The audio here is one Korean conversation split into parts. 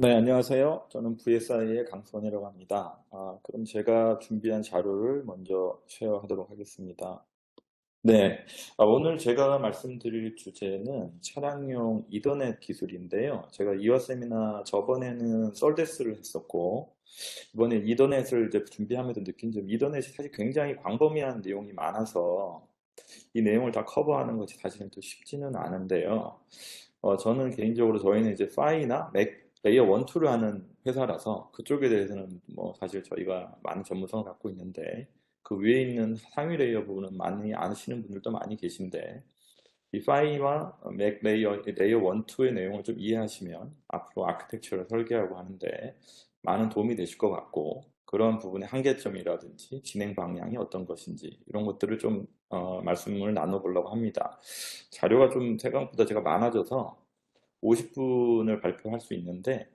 네, 안녕하세요. 저는 VSI의 강선이라고 합니다. 그럼 제가 준비한 자료를 먼저 쉐어하도록 하겠습니다. 네, 오늘 제가 말씀드릴 주제는 차량용 이더넷 기술인데요. 제가 이화 세미나 저번에는 썰데스를 했었고, 이번에 이더넷을 이제 준비하면서 느낀 점, 이더넷이 사실 굉장히 광범위한 내용이 많아서 이 내용을 다 커버하는 것이 사실은 또 쉽지는 않은데요. 저는 개인적으로 저희는 이제 파이나 맥 레이어 1, 2를 하는 회사라서 그쪽에 대해서는 뭐 사실 저희가 많은 전문성을 갖고 있는데 그 위에 있는 상위 레이어 부분은 많이 아시는 분들도 많이 계신데 이 파이와 맥 레이어 1, 2의 내용을 좀 이해하시면 앞으로 아키텍처를 설계하고 하는데 많은 도움이 되실 것 같고 그런 부분의 한계점이라든지 진행 방향이 어떤 것인지 이런 것들을 좀 말씀을 나눠보려고 합니다. 자료가 좀 생각보다 제가 많아져서 50분을 발표할 수 있는데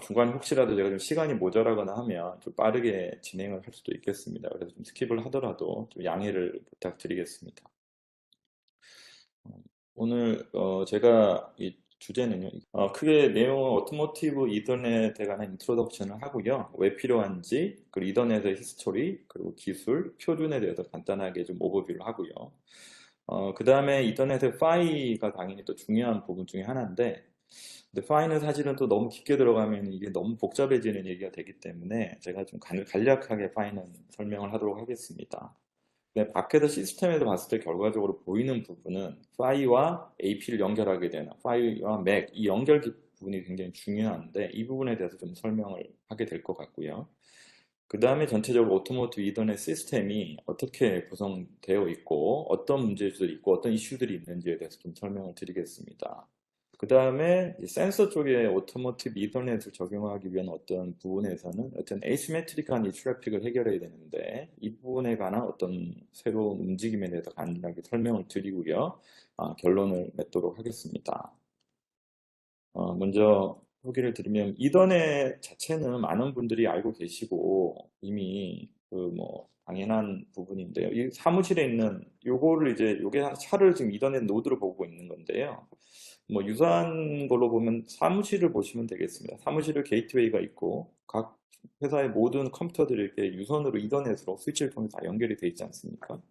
중간에 혹시라도 제가 좀 시간이 모자라거나 하면 좀 빠르게 진행을 할 수도 있겠습니다. 그래서 좀 스킵을 하더라도 좀 양해를 부탁드리겠습니다. 어, 오늘 제가 이 주제는요. 크게 내용은 오토모티브 이더넷에 관한 인트로덕션을 하고요. 왜 필요한지, 그리고 이더넷의 히스토리, 그리고 기술, 표준에 대해서 간단하게 좀 오버뷰를 하고요. 그 다음에 이더넷의 파이가 당연히 또 중요한 부분 중에 하나인데, 근데 파이는 사실은 또 너무 깊게 들어가면 이게 너무 복잡해지는 얘기가 되기 때문에 제가 좀 간략하게 파이는 설명을 하도록 하겠습니다. 네, 밖에서 시스템에서 봤을 때 결과적으로 보이는 부분은 파이와 AP를 연결하게 되는 파이와 맥, 이 연결 부분이 굉장히 중요한데 이 부분에 대해서 좀 설명을 하게 될 것 같고요. 그 다음에 전체적으로 오토모티브 이더넷 시스템이 어떻게 구성되어 있고 어떤 문제들이 있고 어떤 이슈들이 있는지에 대해서 좀 설명을 드리겠습니다. 그 다음에 센서 쪽에 오토모티브 이더넷을 적용하기 위한 어떤 부분에서는 어떤 에이시메트릭한 이 트래픽을 해결해야 되는데 이 부분에 관한 어떤 새로운 움직임에 대해서 간단하게 설명을 드리고요. 결론을 맺도록 하겠습니다. 먼저 소개를 드리면 이더넷 자체는 많은 분들이 알고 계시고 이미 그 뭐 당연한 부분인데요. 이 사무실에 있는 요거를 이제 요게 차를 지금 이더넷 노드로 보고 있는 건데요. 뭐 유사한 걸로 보면 사무실을 보시면 되겠습니다. 사무실에 게이트웨이가 있고 각 회사의 모든 컴퓨터들이 이렇게 유선으로 이더넷으로 스위치를 통해 다 연결이 돼 있지 않습니까?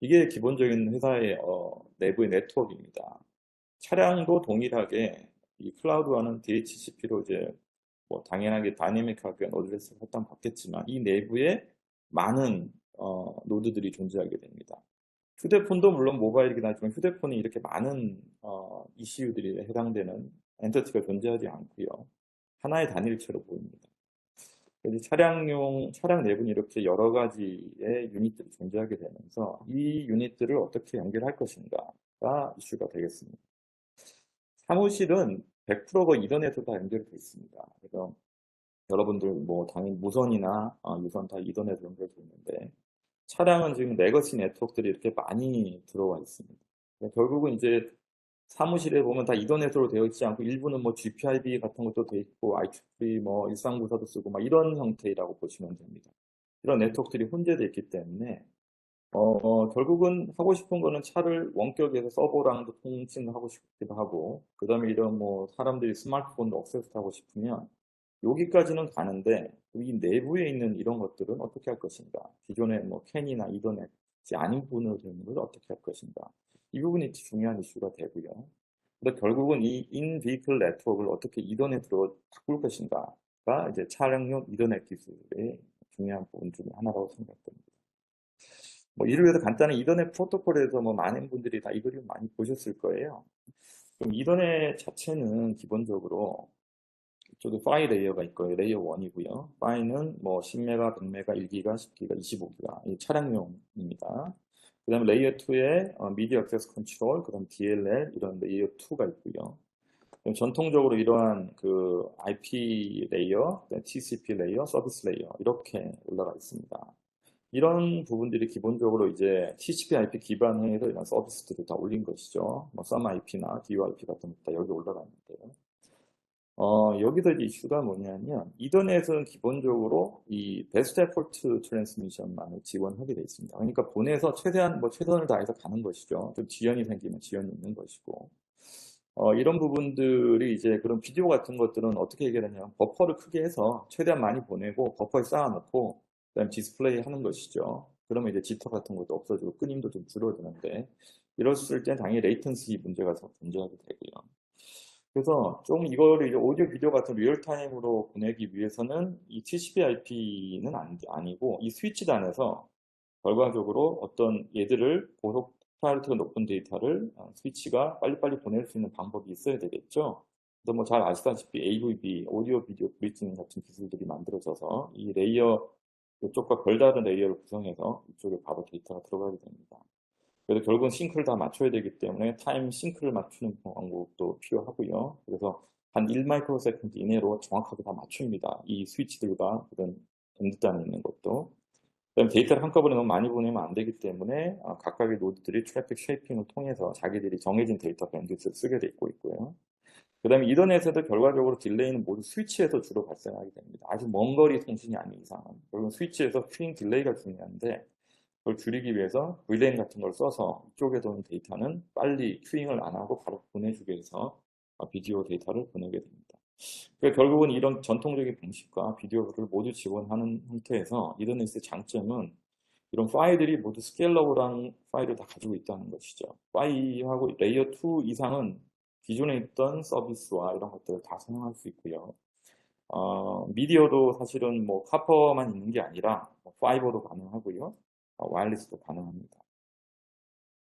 이게 기본적인 회사의 내부의 네트워크입니다. 차량도 동일하게 이 클라우드와는 DHCP로 이제 뭐 당연하게 다이내믹하게 어드레스를 받겠지만 이 내부에 많은 노드들이 존재하게 됩니다. 휴대폰도 물론 모바일이긴 하지만 휴대폰이 이렇게 많은 ECU들이 해당되는 엔터티가 존재하지 않고요. 하나의 단일체로 보입니다. 그래서 차량 내부는 이렇게 여러 가지의 유닛들이 존재하게 되면서 이 유닛들을 어떻게 연결할 것인가가 이슈가 되겠습니다. 사무실은 100%가 이더넷으로 다 연결이 되어 있습니다. 그래서 여러분들 뭐 당연히 무선이나 유선 다 이더넷으로 연결되어 있는데 차량은 지금 레거시 네트워크들이 이렇게 많이 들어와 있습니다. 결국은 이제 사무실에 보면 다 이더넷으로 되어 있지 않고 일부는 뭐 GPIB 같은 것도 되어 있고 IEEE 뭐 일상부사도 쓰고 막 이런 형태라고 보시면 됩니다. 이런 네트워크들이 혼재되어 있기 때문에 결국은 하고 싶은 거는 차를 원격에서 서버랑도 통신하고 싶기도 하고, 그 다음에 이런 뭐 사람들이 스마트폰도 액세스하고 싶으면 여기까지는 가는데 이 내부에 있는 이런 것들은 어떻게 할 것인가? 기존의 뭐 캔이나 이더넷이 아닌 부분으로 되는 걸 어떻게 할 것인가? 이 부분이 중요한 이슈가 되고요. 근데 결국은 이 in-vehicle 네트워크를 어떻게 이더넷으로 바꿀 것인가가 이제 차량용 이더넷 기술의 중요한 부분 중에 하나라고 생각됩니다. 뭐 이를 위해서 간단한 이더넷 프로토콜에서 뭐 많은 분들이 다 이 그림 많이 보셨을 거예요. 그럼 이더넷 자체는 기본적으로 이쪽에 파이 레이어가 있고요. 레이어 1이고요. 파이는 뭐 10메가, 100메가, 1기가, 10기가, 25기가 이 차량용입니다. 그 다음에 레이어 2에 미디어 액세스 컨트롤, 그 다음 DLL 이런 레이어 2가 있고요. 전통적으로 이러한 그 IP 레이어, TCP 레이어, 서비스 레이어 이렇게 올라가 있습니다. 이런 부분들이 기본적으로 이제 TCP/IP 기반으로 이런 서비스들을 다 올린 것이죠. 뭐 SAM-IP나 DOIP 같은 것도 다 여기 올라가 있는데요. 여기서 이슈가 뭐냐면 이더넷은 기본적으로 이 베스트 에포트 트랜스미션만을 지원하게 되어 있습니다. 그러니까 본에서 최대한 뭐 최선을 다해서 가는 것이죠. 좀 지연이 생기면 지연이 있는 것이고. 이런 부분들이 이제 그런 비디오 같은 것들은 어떻게 해결하냐면 버퍼를 크게 해서 최대한 많이 보내고 버퍼에 쌓아놓고 그다음에 디스플레이 하는 것이죠. 그러면 이제 지터 같은 것도 없어지고 끊임도 좀 줄어드는데 이랬을 땐 당연히 레이턴시 문제가 더 존재하게 되고요. 그래서 좀 이거를 이제 오디오 비디오 같은 리얼타임으로 보내기 위해서는 이 TCP/IP는 아니고 이 스위치 단에서 결과적으로 어떤 얘들을 고속 퀄리티가 높은 데이터를 스위치가 빨리빨리 보낼 수 있는 방법이 있어야 되겠죠. 그래서 뭐 잘 아시다시피 AVB, 오디오 비디오 브리징 같은 기술들이 만들어져서 이 레이어 이쪽과 별다른 레이어를 구성해서 이쪽에 바로 데이터가 들어가게 됩니다. 그래서 결국은 싱크를 다 맞춰야 되기 때문에 타임 싱크를 맞추는 방법도 필요하고요. 그래서 한 1마이크로세컨드 이내로 정확하게 다 맞춥니다. 이 스위치들과 그런 엔드단에 있는 것도. 그다음에 데이터를 한꺼번에 너무 많이 보내면 안 되기 때문에 각각의 노드들이 트래픽 쉐이핑을 통해서 자기들이 정해진 데이터 밴드위스를 쓰게 돼 있고요. 그다음에 이더넷에도 결과적으로 딜레이는 모두 스위치에서 주로 발생하게 됩니다. 아주 먼 거리 통신이 아닌 이상은. 결국은 스위치에서 큐잉 딜레이가 중요한데 그걸 줄이기 위해서 VLAN 같은 걸 써서 이쪽에 도는 데이터는 빨리 큐잉을 안 하고 바로 보내주게 해서 비디오 데이터를 보내게 됩니다. 그러니까 결국은 이런 전통적인 방식과 비디오를 모두 지원하는 형태에서 이더넷의 장점은 이런 파일들이 모두 스케일러블한 파일을 다 가지고 있다는 것이죠. 파이하고 레이어 2 이상은 기존에 있던 서비스와 이런 것들을 다 사용할 수 있고요. 미디어도 사실은 뭐 카퍼만 있는 게 아니라 파이버도 가능하고요. 와이어리스도 가능합니다.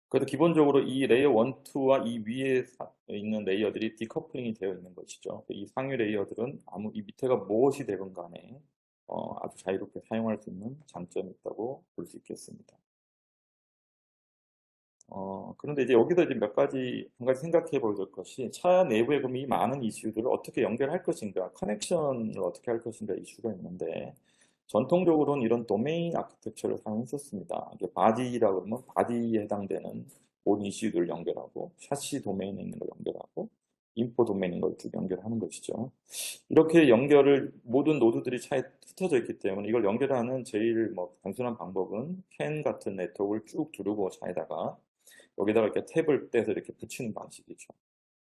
그래서 기본적으로 이 레이어 1, 2와 이 위에 있는 레이어들이 디커플링이 되어 있는 것이죠. 이 상위 레이어들은 이 밑에가 무엇이 되건 간에 아주 자유롭게 사용할 수 있는 장점이 있다고 볼 수 있겠습니다. 그런데 이제 여기서 이제 한 가지 생각해 볼 것이 차 내부에 그럼 이 많은 이슈들을 어떻게 연결할 것인가, 커넥션을 어떻게 할 것인가 이슈가 있는데, 전통적으로는 이런 도메인 아키텍처를 사용했었습니다. 이게 바디라고 그러면 바디에 해당되는 모든 이슈들을 연결하고, 샤시 도메인에 있는 걸 연결하고, 인포 도메인인 걸 쭉 연결하는 것이죠. 이렇게 연결을 모든 노드들이 차에 흩어져 있기 때문에 이걸 연결하는 제일 뭐 단순한 방법은 캔 같은 네트워크를 쭉 두르고 차에다가 여기다가 이렇게 탭을 떼서 이렇게 붙이는 방식이죠.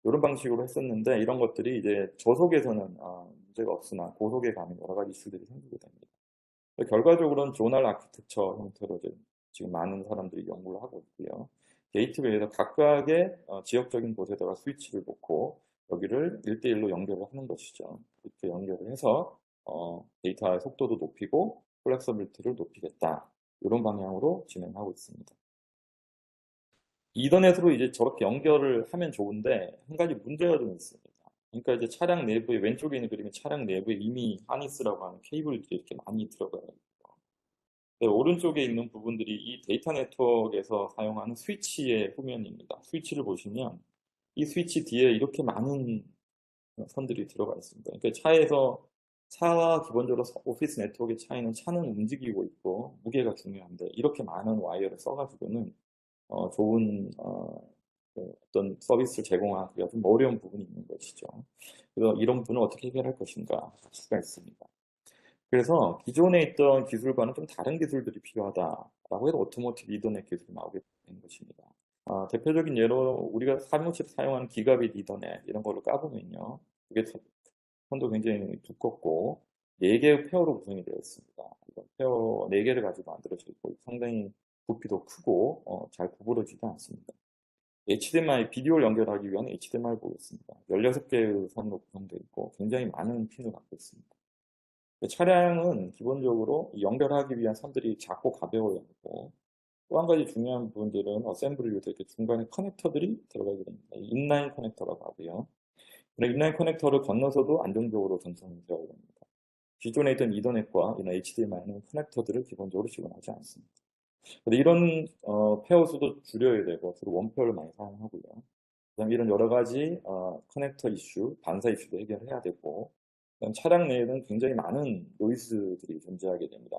이런 방식으로 했었는데 이런 것들이 이제 저속에서는 문제가 없으나 고속에 가면 여러 가지 이슈들이 생기게 됩니다. 결과적으로는 조날 아키텍처 형태로 지금 많은 사람들이 연구를 하고 있고요. 게이트웨이에서 각각의 지역적인 곳에다가 스위치를 놓고 여기를 1대1로 연결을 하는 것이죠. 이렇게 연결을 해서 데이터의 속도도 높이고 플렉서빌리티를 높이겠다. 이런 방향으로 진행하고 있습니다. 이더넷으로 이제 저렇게 연결을 하면 좋은데 한 가지 문제가 좀 있습니다. 그러니까 이제 차량 내부에 왼쪽에 있는 그림이 차량 내부에 이미 하니스라고 하는 케이블들이 이렇게 많이 들어가요. 네, 오른쪽에 있는 부분들이 이 데이터 네트워크에서 사용하는 스위치의 후면입니다. 스위치를 보시면 이 스위치 뒤에 이렇게 많은 선들이 들어가 있습니다. 그러니까 차와 기본적으로 오피스 네트워크의 차이는 차는 움직이고 있고 무게가 중요한데 이렇게 많은 와이어를 써가지고는 좋은 어떤 서비스를 제공하기가 좀 어려운 부분이 있는 것이죠. 그래서 이런 부분을 어떻게 해결할 것인가 할 수가 있습니다. 그래서 기존에 있던 기술과는 좀 다른 기술들이 필요하다라고 해서 오토모티브 이더넷 기술이 나오게 된 것입니다. 대표적인 예로 우리가 사무실 사용하는 기가빗 이더넷 이런 거를 까보면요. 이게 선도 굉장히 두껍고 4개의 페어로 구성이 되어 있습니다. 페어 4개를 가지고 만들어져 있고 상당히 부피도 크고 잘 구부러지지 않습니다. HDMI 비디오를 연결하기 위한 HDMI 보겠습니다. 16개의 선으로 구성되어 있고 굉장히 많은 핀을 갖고 있습니다. 차량은 기본적으로 연결하기 위한 선들이 작고 가벼워야 하고 또 한 가지 중요한 부분들은 어셈블리로 이렇게 중간에 커넥터들이 들어가게 됩니다. 인라인 커넥터라고 하고요. 인라인 커넥터를 건너서도 안정적으로 전송이 되어야 됩니다. 기존에 있던 이더넷과 이런 HDMI는 커넥터들을 기본적으로 지원하지 않습니다. 이런 페어 수도 줄여야 되고 주로 원페어를 많이 사용하고요. 그다음에 이런 여러 가지 커넥터 이슈, 반사 이슈도 해결해야 되고 차량 내에는 굉장히 많은 노이즈들이 존재하게 됩니다.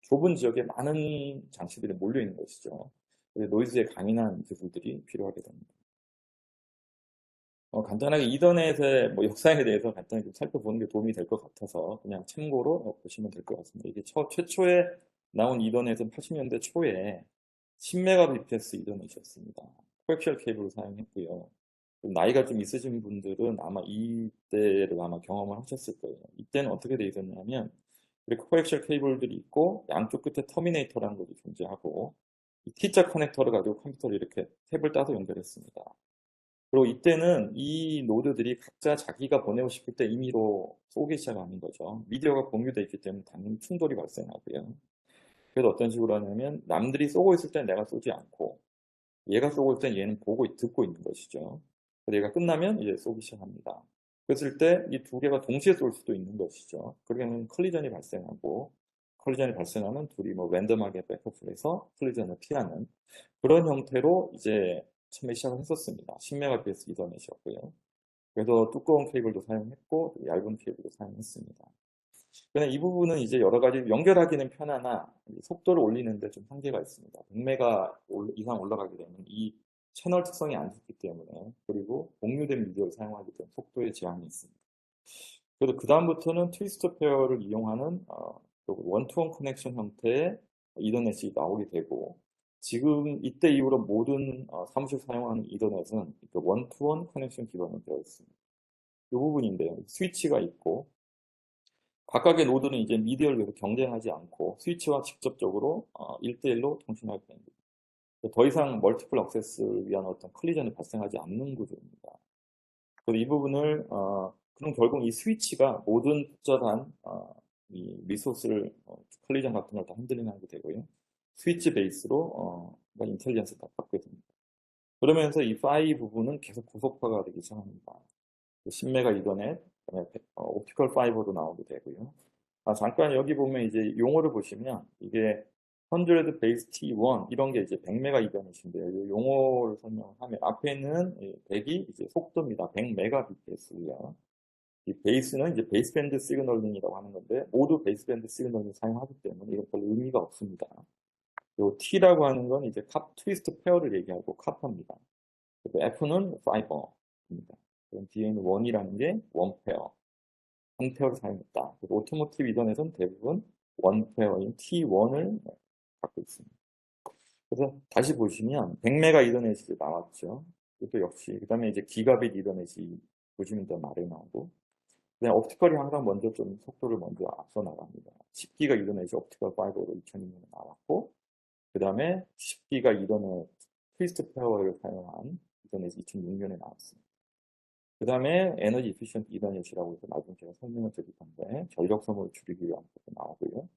좁은 지역에 많은 장치들이 몰려 있는 것이죠. 노이즈에 강인한 기술들이 필요하게 됩니다. 간단하게 이더넷의 뭐 역사에 대해서 간단히 좀 살펴보는 게 도움이 될 것 같아서 그냥 참고로 보시면 될 것 같습니다. 이게 최초에 나온 이더넷은 80년대 초에 10Mbps 이더넷이었습니다. 코엑시얼 케이블을 사용했고요. 나이가 좀 있으신 분들은 아마 이때를 아마 경험을 하셨을 거예요. 이때는 어떻게 돼 있었냐면 이렇게 코엑셜 케이블들이 있고 양쪽 끝에 터미네이터라는 것이 존재하고 이 T자 커넥터를 가지고 컴퓨터를 이렇게 탭을 따서 연결했습니다. 그리고 이때는 이 노드들이 각자 자기가 보내고 싶을 때 임의로 쏘기 시작하는 거죠. 미디어가 공유되어 있기 때문에 당연히 충돌이 발생하고요. 그래서 어떤 식으로 하냐면 남들이 쏘고 있을 때 내가 쏘지 않고 얘가 쏘고 있을 때 얘는 보고 듣고 있는 것이죠. 그래서 얘가 끝나면 이제 쏘기 시작합니다. 그랬을 때 이 두 개가 동시에 쏠 수도 있는 것이죠. 그러면 컬리전이 발생하고 컬리전이 발생하면 둘이 뭐 랜덤하게 백업을 해서 컬리전을 피하는 그런 형태로 이제 처음에 시작을 했었습니다. 10Mbps 이더넷이었고요. 그래서 두꺼운 케이블도 사용했고 얇은 케이블도 사용했습니다. 그냥 이 부분은 이제 여러 가지 연결하기는 편하나 속도를 올리는데 좀 한계가 있습니다. 100메가 이상 올라가게 되면 이 채널 특성이 안 좋기 때문에 그리고 공유된 미디어를 사용하기 때문에 속도에 제한이 있습니다. 그래서 그 다음부터는 트위스터 페어를 이용하는 원투원 커넥션 형태의 이더넷이 나오게 되고 지금 이때 이후로 모든 사무실 사용하는 이더넷은 원투원 커넥션 기반으로 되어 있습니다. 이 부분인데요. 스위치가 있고 각각의 노드는 이제 미디어를 위해서 경쟁하지 않고 스위치와 직접적으로 1대1로 통신하게 됩니다. 더 이상 멀티플 액세스를 위한 어떤 컬리전이 발생하지 않는 구조입니다. 그래서 이 부분을 그럼 결국 이 스위치가 모든 복잡한 이 리소스를 컬리전 같은 걸 다 핸들링하게 되고요. 스위치 베이스로 인텔리전스를 다 받게 됩니다. 그러면서 이 파이 부분은 계속 고속화가 되기 시작합니다. 10메가 이더넷, 그다음에 옵티컬 파이버도 나오게 되고요. 잠깐 여기 보면 이제 용어를 보시면 이게 100 베이스 T1 이런 게 이제 100메가 이더넷인데요. 이 용어를 설명하면 앞에는 100이 이제 속도입니다. 100메가비트스고요. 이 베이스는 이제 베이스밴드 시그널링이라고 하는 건데 모두 베이스밴드 시그널링을 사용하기 때문에 이건 별로 의미가 없습니다. 요 T라고 하는 건 이제 캅 트위스트 페어를 얘기하고 카퍼입니다. F는 파이버입니다. 그럼 뒤에는 1이라는 게 원페어, 한 페어를 사용했다. 그리고 오토모티브 이더넷은 대부분 원페어인 T1을 갖고 있습니다. 그래서 다시 보시면 100메가 이더넷이 나왔죠. 이것도 역시 그 다음에 이제 기가빗 이더넷이 보시면 더 말이 나오고 그다음에 옵티컬이 항상 먼저 좀 속도를 먼저 앞서 나갑니다. 10기가 이더넷이 옵티컬 파이버로 2002년에 나왔고 그 다음에 10기가 이더넷 트위스트 페어를 사용한 이더넷이 2006년에 나왔습니다. 그 다음에 에너지 이피션트 이더넷이라고 해서 나중에 제가 설명을 드릴 건데 전력 소모를 줄이기 위한 것도 나오고요.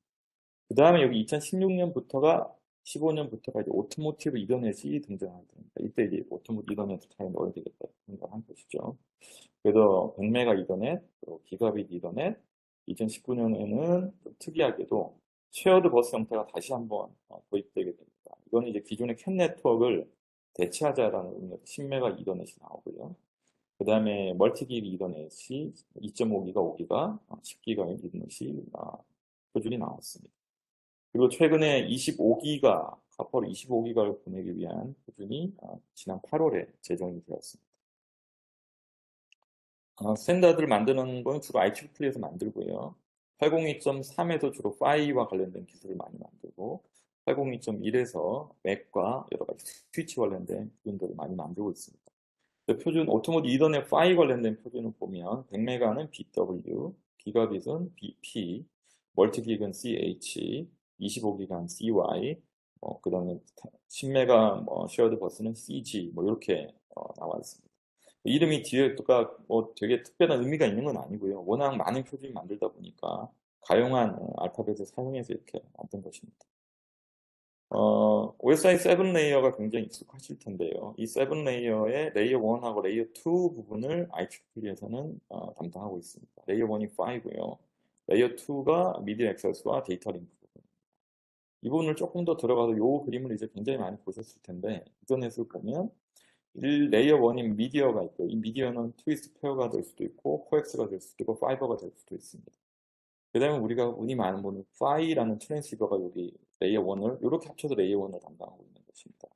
그 다음에 여기 2016년부터가 15년부터가 이제 오토모티브 이더넷이 등장하게 됩니다. 이때 이제 오토모티브 이더넷을 잘 넣어야 되겠다 생각한 것이죠. 그래서 100메가 이더넷, 그리고 기가빗 이더넷, 2019년에는 좀 특이하게도 쉐어드 버스 형태가 다시 한번 도입되게 됩니다. 이거는 이제 기존의 캔 네트워크를 대체하자라는 의미에서 10메가 이더넷이 나오고요. 그 다음에 멀티기 이더넷이 2.5기가 5기가 10기가 이더넷이 표준이 나왔습니다. 그리고 최근에 25기가 카퍼로 25기가를 보내기 위한 표준이 지난 8월에 제정이 되었습니다. 스탠다드를 만드는 건 주로 IEE에서 만들고요. 802.3에서 주로 파이와 관련된 기술을 많이 만들고 802.1에서 맥과 여러 가지 스위치 관련된 부분들을 많이 만들고 있습니다. 표준 오토모티브 이더넷 파이 관련된 표준을 보면 100메가는 BW, 기가빗은 BP, 멀티기가는 CH, 25기가는 CY, 그 다음에 10메가 쉐어드 버스는 CG 이렇게 나와 있습니다. 이름이 뒤에가 되게 특별한 의미가 있는 건 아니고요. 워낙 많은 표준이 만들다 보니까 가용한 알파벳을 사용해서 이렇게 만든 것입니다. OSI 7 레이어가 굉장히 익숙하실 텐데요. 이 7 레이어의 레이어 1하고 레이어 2 부분을 IEE에서는 담당하고 있습니다. 레이어 1이 5고요. 레이어 2가 미디어 액세스와 데이터 링크 부분. 이 부분을 조금 더 들어가서 이 그림을 이제 굉장히 많이 보셨을 텐데 인터넷을 보면 레이어 1인 미디어가 있고 이 미디어는 트위스트 페어가 될 수도 있고 코엑스가 될 수도 있고 파이버가 될 수도 있습니다. 그 다음에 우리가 흔히 많은 보는 파이라는 트랜시버가 여기 레이어 1을 이렇게 합쳐서 레이어 1을 담당하고 있는 것입니다.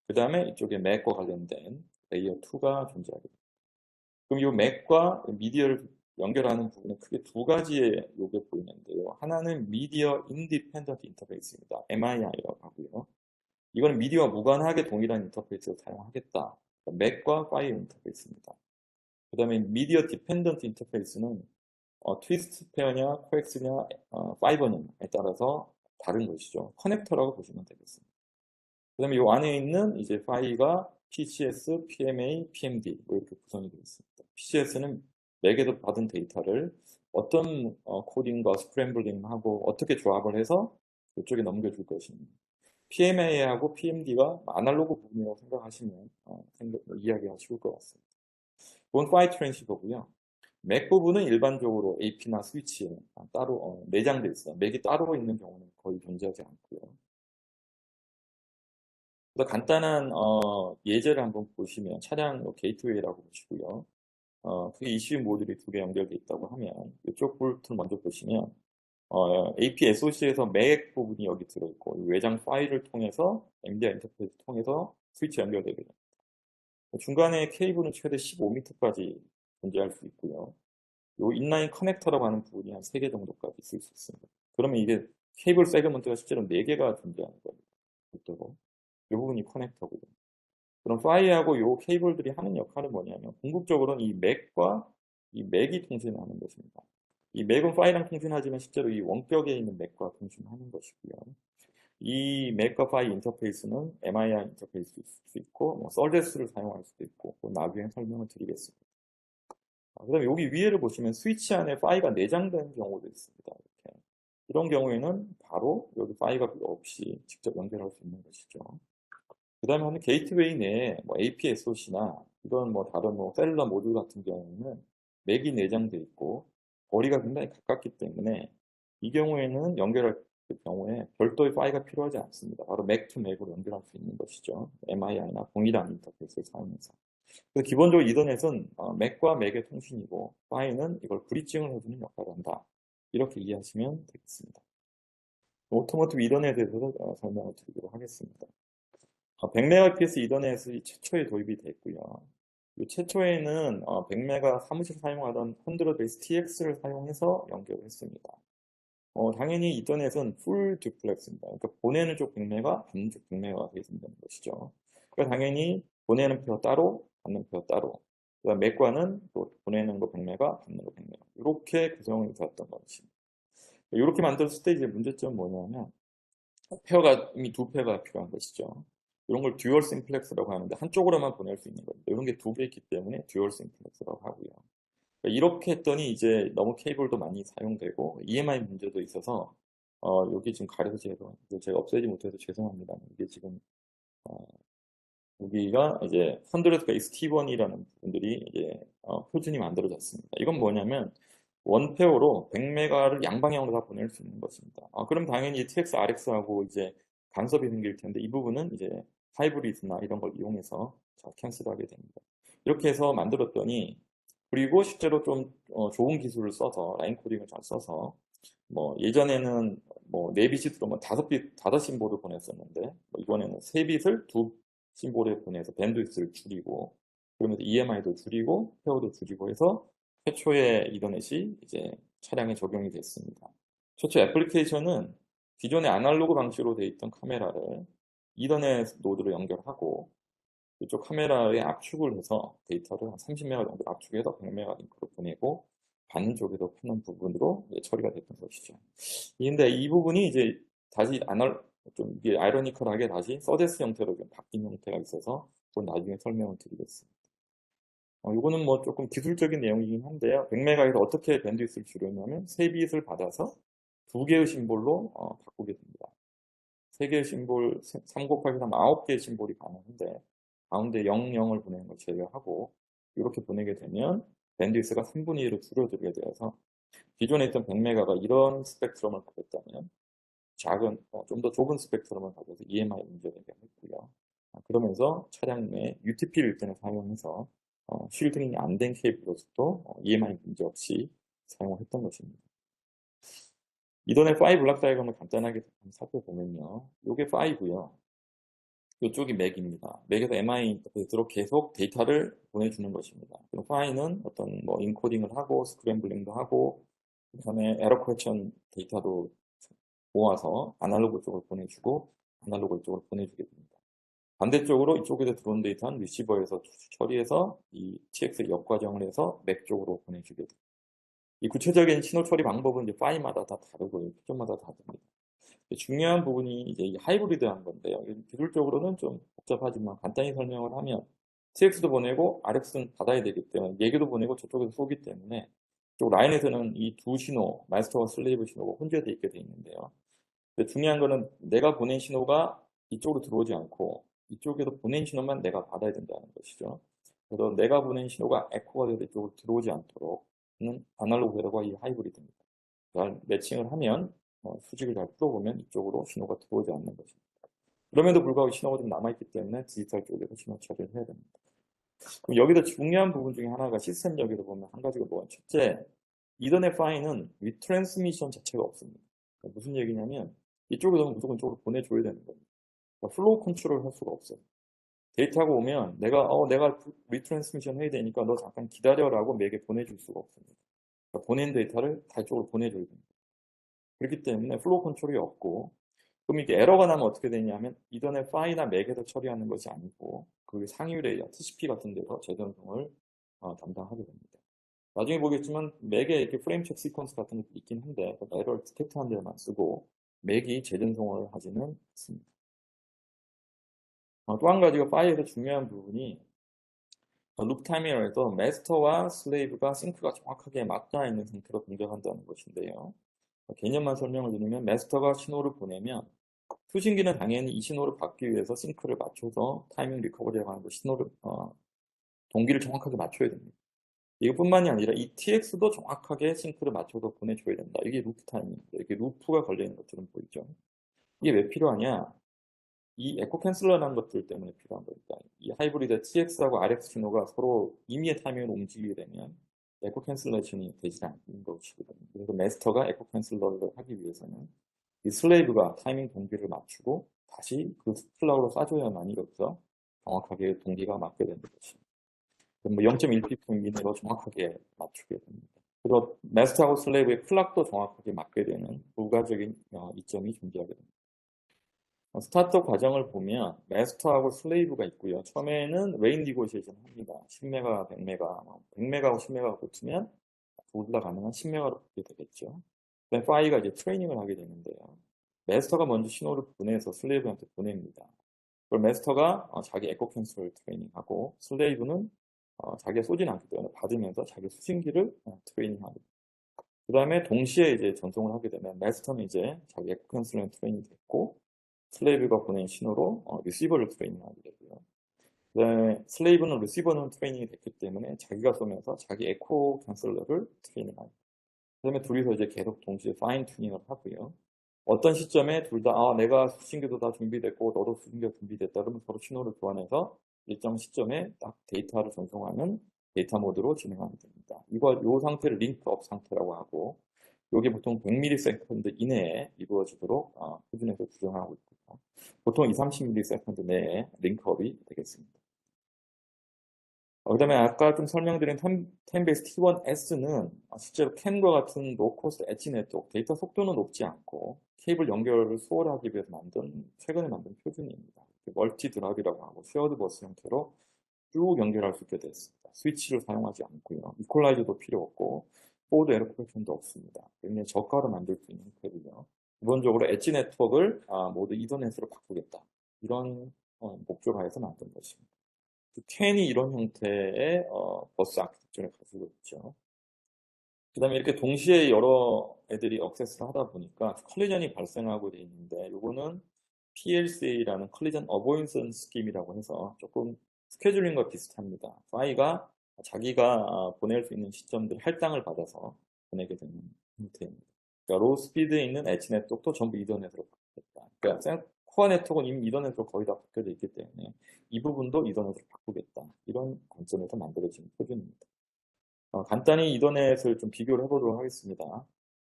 그 다음에 이쪽에 맥과 관련된 레이어 2가 존재하게 됩니다. 그럼 이 맥과 미디어를 연결하는 부분은 크게 두 가지의 요게 보이는데요. 하나는 미디어 인디펜던트 인터페이스입니다. MII라고 하고요. 이거는 미디어와 무관하게 동일한 인터페이스를 사용하겠다. 맥과 파이 인터페이스입니다. 그 다음에 미디어 디펜던트 인터페이스는 트위스트 페어냐, 코엑스냐, 파이버냐에 따라서 다른 것이죠. 커넥터라고 보시면 되겠습니다. 그 다음에 이 안에 있는 이제 파이가 PCS, PMA, PMD 뭐 이렇게 구성이 되어 있습니다. PCS는 맥에서 받은 데이터를 어떤 코딩과 스크램블링하고 어떻게 조합을 해서 이쪽에 넘겨줄 것입니다. PMA하고 PMD가 아날로그 부분이라고 생각하시면 이야기가 쉬울 것 같습니다. 이건 파이 트랜시버고요. 맥 부분은 일반적으로 AP나 스위치에 따로 내장되어 있어요. 맥이 따로 있는 경우는 거의 존재하지 않고요. 그래서 간단한 예제를 한번 보시면 차량 게이트웨이라고 보시고요. 크게 ECU 모듈이 두 개 연결되어 있다고 하면 이쪽 볼트를 먼저 보시면 AP SoC에서 맥 부분이 여기 들어있고 외장 파일을 통해서 엔비디아 인터페이스 통해서 스위치 연결되게 됩니다. 중간에 케이블은 최대 15m까지 존재할 수 있고요. 요 인라인 커넥터라고 하는 부분이 한 3개 정도까지 있을 수 있습니다. 그러면 이게 케이블 세그먼트가 실제로 4개가 존재하는 거예요. 별도로. 이 부분이 커넥터고요. 그럼 파이하고 요 케이블들이 하는 역할은 뭐냐면 궁극적으로는 이 맥과 이 맥이 통신을 하는 것입니다. 이 맥은 파이랑 통신하지만 실제로 이 원격에 있는 맥과 통신하는 것이고요. 이 맥과 파이 인터페이스는 MIR 인터페이스일 수 있고 뭐 썰데스를 사용할 수도 있고 나중에 설명을 드리겠습니다. 그 다음에 여기 위에를 보시면 스위치 안에 파이가 내장된 경우도 있습니다. 이렇게. 이런 경우에는 바로 여기 파이가 필요 없이 직접 연결할 수 있는 것이죠. 그 다음에 게이트웨이 내에 뭐 APSOC나 이런 뭐 다른 뭐 셀룰러 모듈 같은 경우에는 맥이 내장되어 있고 거리가 굉장히 가깝기 때문에 이 경우에는 연결할 경우에 별도의 파이가 필요하지 않습니다. 바로 맥 투 맥으로 연결할 수 있는 것이죠. MIR나 동일한 인터페이스를 사용해서. 그래서 기본적으로 이더넷은 맥과 맥의 통신이고 파이는 이걸 브리징을 해주는 역할을 한다. 이렇게 이해하시면 되겠습니다. 오토모티브 이더넷에 대해서 설명을 드리도록 하겠습니다. 100Mbps 이더넷이 최초에 도입이 됐고요. 이 최초에는 100메가 사무실 사용하던 헌드러드 베이스 TX를 사용해서 연결을 했습니다. 당연히 이더넷은 풀 듀플렉스입니다. 그러니까 보내는 쪽 100메가, 받는 쪽 100메가가 되어 있는 것이죠. 그러니까 당연히 보내는 표 따로, 받는 표 따로. 그다음 맥과는 또 보내는 거 100메가, 받는 거 100메가. 이렇게 구성이 되었던 것입니다. 이렇게 만들었을 때 이제 문제점은 뭐냐면 페어가 이미 두 페어가 필요한 것이죠. 이런 걸 듀얼 심플렉스라고 하는데 한쪽으로만 보낼 수 있는 겁니다. 이런 게 두 개 있기 때문에 듀얼 심플렉스라고 하고요. 그러니까 이렇게 했더니 이제 너무 케이블도 많이 사용되고 EMI 문제도 있어서 여기 지금 가려서 제가 없애지 못해서 죄송합니다. 이게 지금 여기가 이제 헌드레드 베이스 T1이라는 분들이 이제 표준이 만들어졌습니다. 이건 뭐냐면 원페어로 100메가를 양방향으로 다 보낼 수 있는 것입니다. 그럼 당연히 TX, RX하고 이제 간섭이 생길 텐데 이 부분은 이제 하이브리드나 이런 걸 이용해서 캔슬하게 됩니다. 이렇게 해서 만들었더니 그리고 실제로 좀 좋은 기술을 써서 라인 코딩을 잘 써서 뭐 예전에는 뭐 4빛으로 뭐 5 심볼을 보냈었는데 뭐 이번에는 3빛을 2 심볼에 보내서 밴드위스를 줄이고 그러면서 EMI도 줄이고 페어도 줄이고 해서 최초의 이더넷이 이제 차량에 적용이 됐습니다. 최초 애플리케이션은 기존의 아날로그 방식으로 되어 있던 카메라를 이더넷 노드로 연결하고 이쪽 카메라에 압축을 해서 데이터를 한 30메가 정도 압축해서 100메가 링크로 보내고 받는 쪽에도 푸는 부분으로 처리가 됐던 것이죠. 근데 이 부분이 이제 다시 좀 이게 아이러니컬하게 다시 서데스 형태로 좀 바뀐 형태가 있어서 그건 나중에 설명을 드리겠습니다. 이거는 뭐 조금 기술적인 내용이긴 한데요. 100메가에서 어떻게 밴드위스를 줄였냐면 3빛을 받아서 2개의 심볼로 바꾸게 됩니다. 3개의 심볼, 3 곱하기 3, 9개의 심볼이 가능한데 가운데 0, 0을 보내는 걸 제외하고 이렇게 보내게 되면 밴드위스가 3분의 1로 줄어들게 되어서 기존에 있던 100메가가 이런 스펙트럼을 가졌다면 작은, 좀 더 좁은 스펙트럼을 가져서 EMI 문제되게 했고요. 그러면서 차량 내 UTP 릴튼을 사용해서 쉴딩이 안 된 케이블로서도 EMI 문제 없이 사용을 했던 것입니다. 이더넷 5 블락 다이어그램을 간단하게 살펴보면요. 이게 5고요. 이쪽이 맥입니다. 맥에서 MI 인터페이스로 계속 데이터를 보내주는 것입니다. 그럼 파이는 어떤 뭐 인코딩을 하고 스크램블링도 하고 그다음에 에러 커렉션 데이터도 모아서 아날로그 쪽으로 보내주고 아날로그 쪽으로 보내주게 됩니다. 반대쪽으로 이쪽에서 들어온 데이터는 리시버에서 처리해서 이 TX의 역과정을 해서 맥 쪽으로 보내주게 돼요. 이 구체적인 신호 처리 방법은 이제 파일마다 다 다르고요. 표준마다 다 다릅니다. 중요한 부분이 이제 이 하이브리드한 건데요. 기술적으로는 좀 복잡하지만 간단히 설명을 하면 TX도 보내고 RX는 받아야 되기 때문에 얘기도 보내고 저쪽에서 쏘기 때문에 이쪽 라인에서는 이 두 신호, 마스터와 슬레이브 신호가 혼재되어 있게 되어 있는데요. 근데 중요한 거는 내가 보낸 신호가 이쪽으로 들어오지 않고 이쪽에서 보낸 신호만 내가 받아야 된다는 것이죠. 그래서 내가 보낸 신호가 에코가 돼서 이쪽으로 들어오지 않도록는 아날로그 에러가 이 하이브리드입니다. 잘 매칭을 하면 수직을 잘 풀어보면 이쪽으로 신호가 들어오지 않는 것입니다. 그럼에도 불구하고 신호가 좀 남아있기 때문에 디지털 쪽에서 신호 처리를 해야 됩니다. 그럼 여기서 중요한 부분 중에 하나가 시스템력에서 보면 한 가지가 뭐가 첫째, 이더넷 파일은 리트랜스미션 자체가 없습니다. 그러니까 무슨 얘기냐면 이쪽에서 무조건 이쪽으로 보내줘야 되는 겁니다. 그러니까 플로우 컨트롤을 할 수가 없어요. 데이터가 오면 내가 리트랜스미션 해야 되니까 너 잠깐 기다려라고 맥에 보내줄 수가 없습니다. 그러니까 보낸 데이터를 다 이쪽으로 보내줘야 됩니다. 그렇기 때문에 플로우 컨트롤이 없고, 그럼 이게 에러가 나면 어떻게 되냐면 이더넷 파일이나 맥에서 처리하는 것이 아니고 그 상위 레이어 TCP 같은 데서 재전송을 담당하게 됩니다. 나중에 보겠지만 맥에 이렇게 프레임 체크 시퀀스 같은 게 있긴 한데 에러를 디텍트하는 데만 쓰고 맥이 재전송을 하지는 않습니다. 또 한 가지가 파일에서 중요한 부분이 룹 타이밍에서 마스터와 슬레이브가 싱크가 정확하게 맞닿아 있는 상태로 동작한다는 것인데요. 개념만 설명을 드리면 마스터가 신호를 보내면 수신기는 당연히 이 신호를 받기 위해서 싱크를 맞춰서 타이밍 리커버리라고 하는 그 신호를 동기를 정확하게 맞춰야 됩니다. 이것뿐만이 아니라 이 TX도 정확하게 싱크를 맞춰서 보내줘야 된다. 이게 루프 타이밍입니다. 이렇게 루프가 걸려있는 것처럼 보이죠. 이게 왜 필요하냐? 이 에코 캔슬러라는 것들 때문에 필요한 겁니다. 이 하이브리드 TX하고 RX 신호가 서로 임의의 타이밍으로 움직이게 되면 에코 캔슬레이션이 되지 않는 것이거든요. 그래서 마스터가 에코 캔슬러를 하기 위해서는 이 슬레이브가 타이밍 동기를 맞추고 다시 그 플러그로 쏴줘야만 여기서 정확하게 동기가 맞게 되는 것입니다. 뭐 0.1ppm 이내로 정확하게 맞추게 됩니다. 그리고 마스터하고 슬레이브의 플락도 정확하게 맞게 되는 부가적인 이점이 존재하게 됩니다. 스타트업 과정을 보면 마스터하고 슬레이브가 있고요. 처음에는 레인 니고시에이션 합니다. 10메가, 100메가, 100메가하고 10메가가 붙으면 둘 다 가능한 10메가로 붙게 되겠죠. 그다음에 파이가 이제 트레이닝을 하게 되는데요. 마스터가 먼저 신호를 보내서 슬레이브한테 보냅니다. 그걸 마스터가 자기 에코 캔슬을 트레이닝하고 슬레이브는 자기가 쏘진 않기 때문에 받으면서 자기 수신기를 트레이닝합니다. 그 다음에 동시에 이제 전송을 하게 되면 마스터는 이제 자기 에코 캔슬은 트레이닝 됐고 슬레이브가 보낸 신호로 리시버를 트레이닝하게 되고요. 그 다음에 슬레이브는 리시버는 트레이닝이 됐기 때문에 자기가 쏘면서 자기 에코 캔슬러를 트레이닝합니다. 그 다음에 둘이서 이제 계속 동시에 파인 튜닝을 하고요. 어떤 시점에 둘 다 내가 수신기도 다 준비됐고 너도 수신기가 준비됐다 그러면 서로 신호를 교환해서 일정 시점에 딱 데이터를 전송하는 데이터 모드로 진행하게 됩니다. 이 상태를 링크업 상태라고 하고 이게 보통 100ms 이내에 이루어지도록 표준에서 규정하고 있고요. 보통 2-30ms 내에 링크업이 되겠습니다. 그 다음에 아까 좀 설명드린 템베이스 T1S는 실제로 CAN과 같은 로코스트 엣지 네트워크 데이터 속도는 높지 않고 케이블 연결을 수월하기 위해서 최근에 만든 표준입니다. 멀티 드랍이라고 하고 쉐어드 버스 형태로 쭉 연결할 수 있게 됐습니다. 스위치를 사용하지 않고요. 이퀄라이저도 필요 없고 포워드 에러 프로텍션도 없습니다. 굉장히 저가로 만들 수 있는 형태고요. 기본적으로 엣지 네트워크를 모두 이더넷으로 바꾸겠다. 이런 목표를 하여서 만든 것입니다. 캔이 이런 형태의 버스 아키텍처를 가지고 있죠. 그 다음에 이렇게 동시에 여러 애들이 액세스를 하다 보니까 컬리전이 발생하고 되어 있는데 이거는 PLC라는 컬리전 어보인선 스킴이라고 해서 조금 스케줄링과 비슷합니다. 파이가 자기가 보낼 수 있는 시점들 할당을 받아서 보내게 되는 형태입니다. 그러니까 로우 스피드에 있는 엣지 네트워크도 전부 이더넷으로 바꾸겠다. 그러니까 코어 네트워크는 이미 이더넷으로 거의 다 바뀌어져 있기 때문에 이 부분도 이더넷으로 바꾸겠다. 이런 관점에서 만들어진 표준입니다. 간단히 이더넷을 좀 비교를 해보도록 하겠습니다.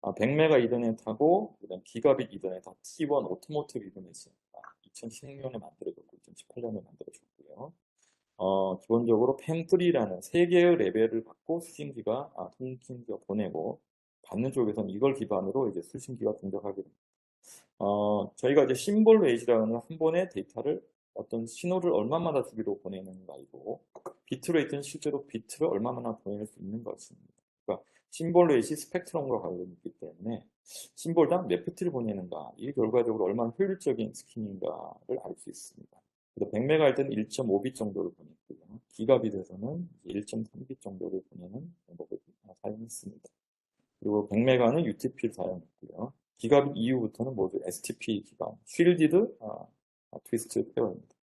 100메가 이더넷하고 그다음 기가빗 이더넷 T1 오토모티브 이더넷입니다. 2016년에 만들어졌고 2018년에 만들어졌고요. 기본적으로 펜3라는 3개의 레벨을 받고 수신기가 통신기가 보내고 받는 쪽에서는 이걸 기반으로 이제 수신기가 동작하게 됩니다. 저희가 이제 심볼 레이지라는 한 번의 데이터를 어떤 신호를 얼마마다 주기로 보내는가이고, 비트레이트는 실제로 비트를 얼마나 보낼 수 있는 것입니다. 그러니까 심볼 레이시 스펙트럼과 관련이 있기 때문에 심볼당 몇 비트를 보내는가, 이게 결과적으로 얼마나 효율적인 스킨인가를 알 수 있습니다. 그래서 100메가 할 때는 1.5빛 정도를 보냈고요. 기가빗에서는 1.3빛 정도를 보내는 방법을 사용했습니다. 그리고 100메가는 UTP를 사용했고요. 기가빗 이후부터는 모두 STP 기반, 쉴디드 트위스트 페어입니다.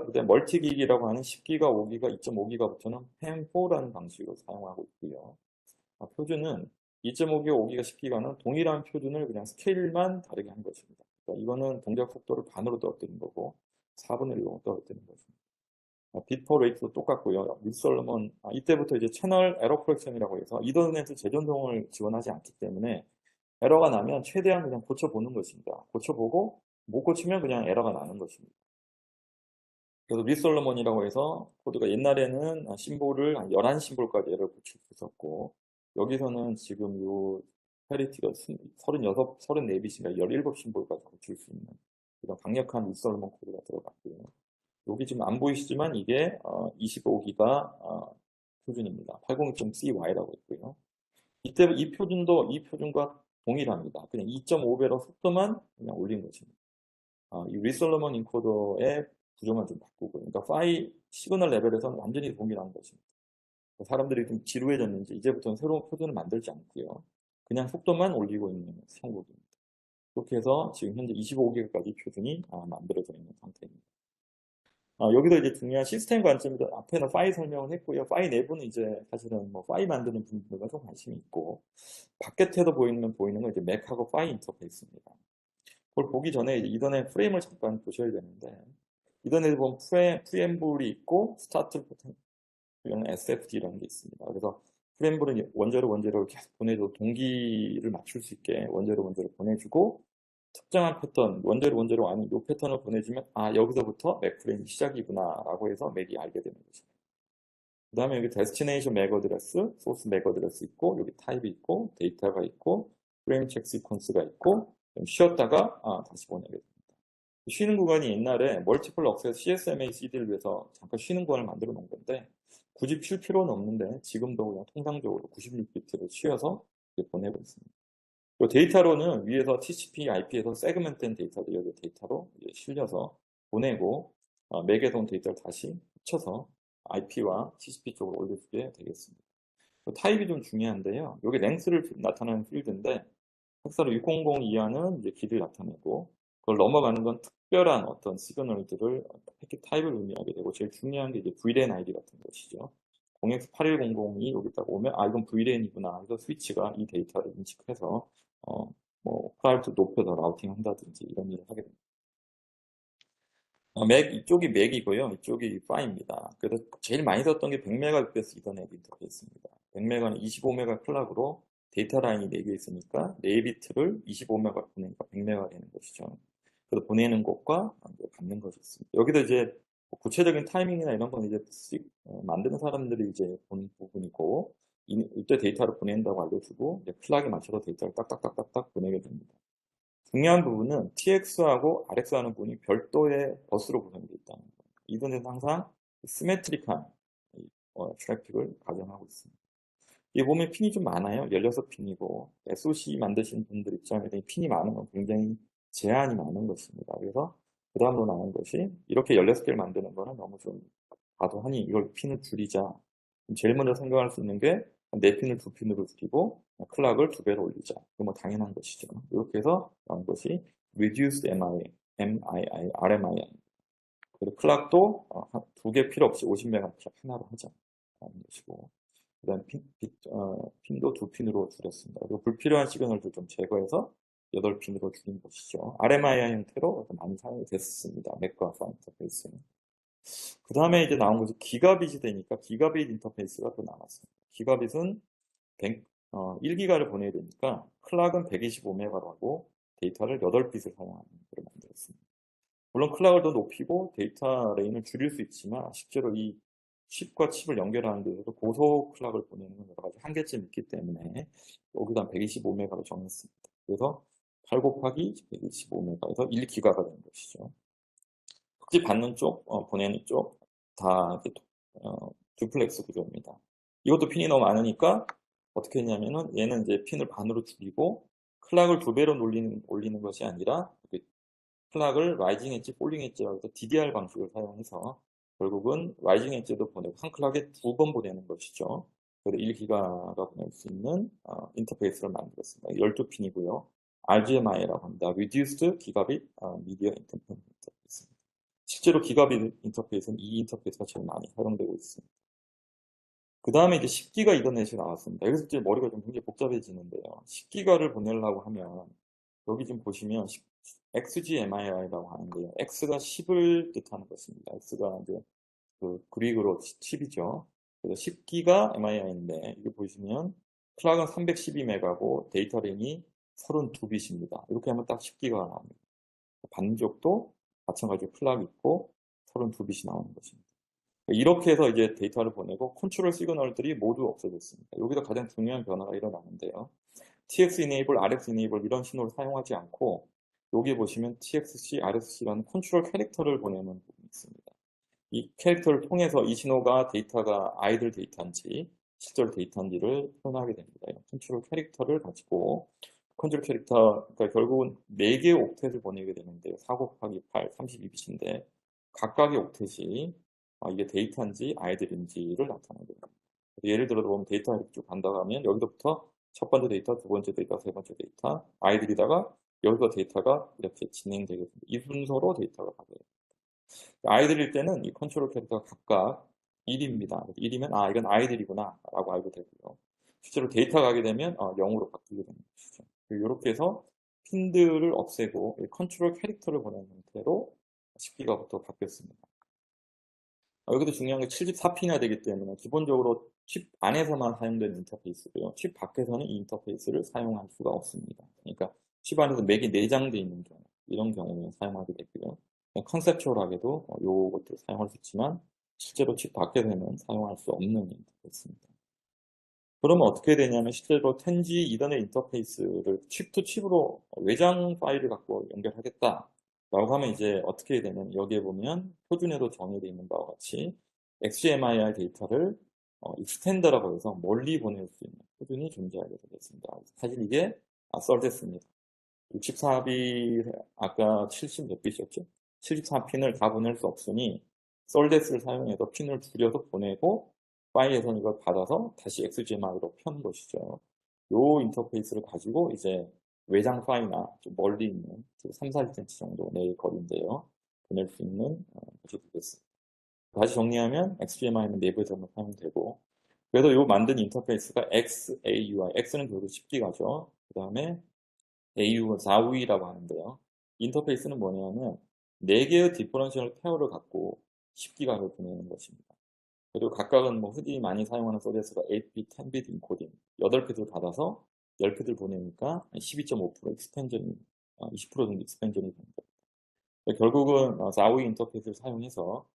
그다음 멀티기기라고 하는 10기가, 5기가, 2.5기가부터는 펜4라는 방식을 사용하고 있고요. 표준은 2.5기가, 5기가, 10기가는 동일한 표준을 그냥 스케일만 다르게 한 것입니다. 그러니까 이거는 동작 속도를 반으로 떨어뜨린 거고 4분의 1로 떨어뜨린 것입니다. 빗퍼 레이트도 똑같고요. 윗솔로몬 이때부터 이제 채널 에러 코렉션이라고 해서 이더넷 재전송을 지원하지 않기 때문에 에러가 나면 최대한 그냥 고쳐보는 것입니다. 고쳐보고 못 고치면 그냥 에러가 나는 것입니다. 그래서 윗솔로몬이라고 해서 코드가 옛날에는 심볼을 한 11심볼까지 에러를 고칠 수 있었고, 여기서는 지금 요 페리티가 36, 34빛인가 17심볼까지 고칠 수 있는 이런 강력한 윗솔로몬 코드가 들어갔고요. 여기 지금 안 보이시지만 이게 25기가 표준입니다. 802.CY라고 있고요. 이때 이 표준과 동일합니다. 그냥 2.5배로 속도만 그냥 올린 것입니다. 이 리솔로몬 인코더의 구조만 좀 바꾸고, 그러니까 파이 시그널 레벨에서는 완전히 동일한 것입니다. 사람들이 좀 지루해졌는지 이제부터는 새로운 표준을 만들지 않고요. 그냥 속도만 올리고 있는 형국입니다. 그렇게 해서 지금 현재 25기가까지 표준이 만들어져 있는 상태입니다. 여기도 이제 중요한 시스템 관점에서 앞에는 파이 설명을 했고요. 파이 내부는 이제 사실은 뭐 파이 만드는 분들과 좀 관심이 있고, 바깥에도 보이는 건 이제 맥하고 파이 인터페이스입니다. 그걸 보기 전에 이제 이더넷 프레임을 잠깐 보셔야 되는데, 이더넷에 보면 프리엠블이 있고 스타트 포텐 SFD라는 게 있습니다. 그래서 프리엠블은 원재료를 계속 보내줘 동기를 맞출 수 있게 원재료를 보내주고, 특정한 패턴, 원재료 아닌 이 패턴을 보내주면 여기서부터 맥 프레임이 시작이구나 라고 해서 맥이 알게 되는 거죠. 그 다음에 여기 데스티네이션 맥 어드레스, 소스 맥 어드레스 있고, 여기 타입이 있고, 데이터가 있고, 프레임 체크 시퀀스가 있고, 쉬었다가 다시 보내게 됩니다. 쉬는 구간이 옛날에 멀티플 억세스 CSMA CD를 위해서 잠깐 쉬는 구간을 만들어 놓은 건데, 굳이 쉴 필요는 없는데 지금도 그냥 통상적으로 96비트를 쉬어서 보내고 있습니다. 데이터로는 위에서 TCP, IP에서 세그멘트된 데이터를 여기 데이터로 실려서 보내고, 맥에서 온 데이터를 다시 합쳐서 IP와 TCP 쪽으로 올려주게 되겠습니다. 타입이 좀 중요한데요. 여기 랭스를 나타내는 필드인데, 헥사로 600 이하는 이제 길이를 나타내고, 그걸 넘어가는 건 특별한 어떤 시그널들을 패킷 타입을 의미하게 되고, 제일 중요한 게 이제 VLAN ID 같은 것이죠. 0x8100이 여기 딱 오면 이건 VLAN이구나 해서 스위치가 이 데이터를 인식해서 프라이빗 높여서 라우팅 한다든지 이런 일을 하게 됩니다. 이쪽이 맥이고요. 이쪽이 파입니다. 그래서 제일 많이 썼던 게 100Mbps 이더넷 인터페이스입니다. 100Mb는 25M 클락으로 데이터 라인이 4개 있으니까 4비트를 25M 보내니까 100M 되는 것이죠. 그래서 보내는 것과 받는 것이 있습니다. 여기도 이제 구체적인 타이밍이나 이런 건 이제 만드는 사람들이 이제 보는 부분이고, 이때 데이터를 보낸다고 알려주고, 이제 클락에 맞춰서 데이터를 딱딱딱딱딱 보내게 됩니다. 중요한 부분은 TX하고 RX 하는 부분이 별도의 버스로 구성되어 있다는 거예요. 이더넷은 항상 시메트릭한 트래픽을 가정하고 있습니다. 이 보면 핀이 좀 많아요. 16핀이고 SoC 만드신 분들 입장에서 핀이 많은 건 굉장히 제한이 많은 것입니다. 그래서 그 다음으로 나온 것이 이렇게 16개를 만드는 거는 너무 좀 과도하니 이걸 핀을 줄이자. 제일 먼저 생각할 수 있는 게 4핀을 2핀으로 줄이고 클락을 2배로 올리자. 이거 뭐 당연한 것이죠. 이렇게 해서 나온 것이 Reduced MII, RMII. 그리고 클락도 2개 필요 없이 50메가 클락 하나로 하자. 라는 것이고. 그 다음 핀도 2핀으로 줄였습니다. 그리고 불필요한 시그널도 좀 제거해서 8핀으로 줄인 것이죠. RMII 형태로 많이 사용이 됐습니다. 맥과 파이 인터페이스는. 그 다음에 이제 나온 것이 기가빗이 되니까 기가빗 인터페이스가 또 나왔습니다. 기가빗은 1기가를 보내야 되니까 클락은 125메가로 하고 데이터를 8빛을 사용하는 것으로 만들었습니다. 물론 클락을 더 높이고 데이터 레인을 줄일 수 있지만 실제로 이 칩과 칩을 연결하는 데서도 고속 클락을 보내는 건 여러 가지 한계점이 있기 때문에 여기다 125메가로 정했습니다. 그래서 8 곱하기 125메가에서 1기가가 되는 것이죠. 굳이 받는 쪽, 보내는 쪽 다 듀플렉스 구조입니다. 이것도 핀이 너무 많으니까 어떻게 했냐면은 얘는 이제 핀을 반으로 줄이고 클락을 2배로 올리는 것이 아니라 플락을 라이징 엣지, 폴링 엣지라고 해서 DDR 방식을 사용해서 결국은 라이징 엣지도 보내고 한 클락에 2번 보내는 것이죠. 그래서 1기가가 보낼 수 있는 인터페이스를 만들었습니다. 12핀이고요. RGMI라고 합니다. Reduced Gigabit Media Interface. 실제로 기가빗 인터페이스는 이 인터페이스가 제일 많이 사용되고 있습니다. 그 다음에 이제 10기가 이더넷이 나왔습니다. 여기서 이제 머리가 좀 굉장히 복잡해지는데요. 10기가를 보내려고 하면 여기 지금 보시면 XGMI라고 하는데요. X가 10을 뜻하는 것입니다. X가 이제 그 그릭으로 10이죠. 그래서 10기가 MII인데 이거 보시면 클락은 312메가고 데이터 램이 32빗입니다. 이렇게 하면 딱 10기가가 나옵니다. 반쪽도 마찬가지로 클락이 있고 32빗이 나오는 것입니다. 이렇게 해서 이제 데이터를 보내고 컨트롤 시그널들이 모두 없어졌습니다. 여기서 가장 중요한 변화가 일어나는데요. TX enable, RX enable 이런 신호를 사용하지 않고 여기 보시면 TXC, RXC라는 컨트롤 캐릭터를 보내는 부분이 있습니다. 이 캐릭터를 통해서 이 신호가 데이터가 아이들 데이터인지 실제로 데이터인지를 표현하게 됩니다. 컨트롤 캐릭터를 가지고 컨트롤 캐릭터, 그러니까 결국은 4개의 옥텟을 보내게 되는데요. 4 곱하기 8, 32빗인데 각각의 옥텟이 이게 데이터인지 아이들인지를 나타내게 됩니다. 예를 들어 보면 데이터 이렇게 쭉 간다고 하면 여기서부터 첫 번째 데이터, 두 번째 데이터, 세 번째 데이터, 아이들이다가 여기서 데이터가 이렇게 진행되게 됩니다. 이 순서로 데이터가 가게 됩니다. 아이들일 때는 이 컨트롤 캐릭터가 각각 1입니다. 1이면 이건 아이들이구나 라고 알게 되고요. 실제로 데이터가 가게 되면 0으로 바뀌게 되는 것이죠. 이렇게 해서 핀들을 없애고 컨트롤 캐릭터를 보내는 형태로 10기가부터 바뀌었습니다. 여기도 중요한 게 74핀이나 되기 때문에 기본적으로 칩 안에서만 사용되는 인터페이스고요. 칩 밖에서는 이 인터페이스를 사용할 수가 없습니다. 그러니까 칩 안에서 맥이 내장되어 있는 경우, 이런 경우는 사용하게 되고요. 컨셉추얼하게도 요것들을 사용할 수 있지만 실제로 칩 밖에서는 사용할 수 없는 인터페이스입니다. 그러면 어떻게 되냐면 실제로 10G 이더넷 인터페이스를 칩 투 칩으로 외장 파일을 갖고 연결하겠다 라고 하면 이제 어떻게 되냐면 여기에 보면 표준에도 정의되어 있는 바와 같이 XGMIR 데이터를 익스텐더라고 해서 멀리 보낼 수 있는 표준이 존재하게 되겠습니다. 사실 이게 썰됐습니다. 64빗 아까 70 몇 빗이었죠? 74핀을 다 보낼 수 없으니 썰데스를 사용해서 핀을 줄여서 보내고 파일에서는 이걸 받아서 다시 XGMI로 편 것이죠. 요 인터페이스를 가지고 이제 외장 파일이나 좀 멀리 있는 3, 40cm 정도 내의 거리인데요. 보낼 수 있는 것이 되겠습니다. 다시 정리하면 XGMI는 내부에서만 사용되고 그래서 요 만든 인터페이스가 XAUI, X는 결국 10기가죠. 그 다음에 AU가 4위라고 하는데요. 인터페이스는 뭐냐면 4개의 디퍼런셜 페어를 갖고 10기가를 보내는 것입니다. 그리고 각각은 뭐 흔히 많이 사용하는 서비스가 8빗, 10빗 인코딩 8빗을 받아서 10빗을 보내니까 12.5% 익스펜전이 20% 정도 익스펜전이 됩니다. 결국은 4위 인터페이스를 사용해서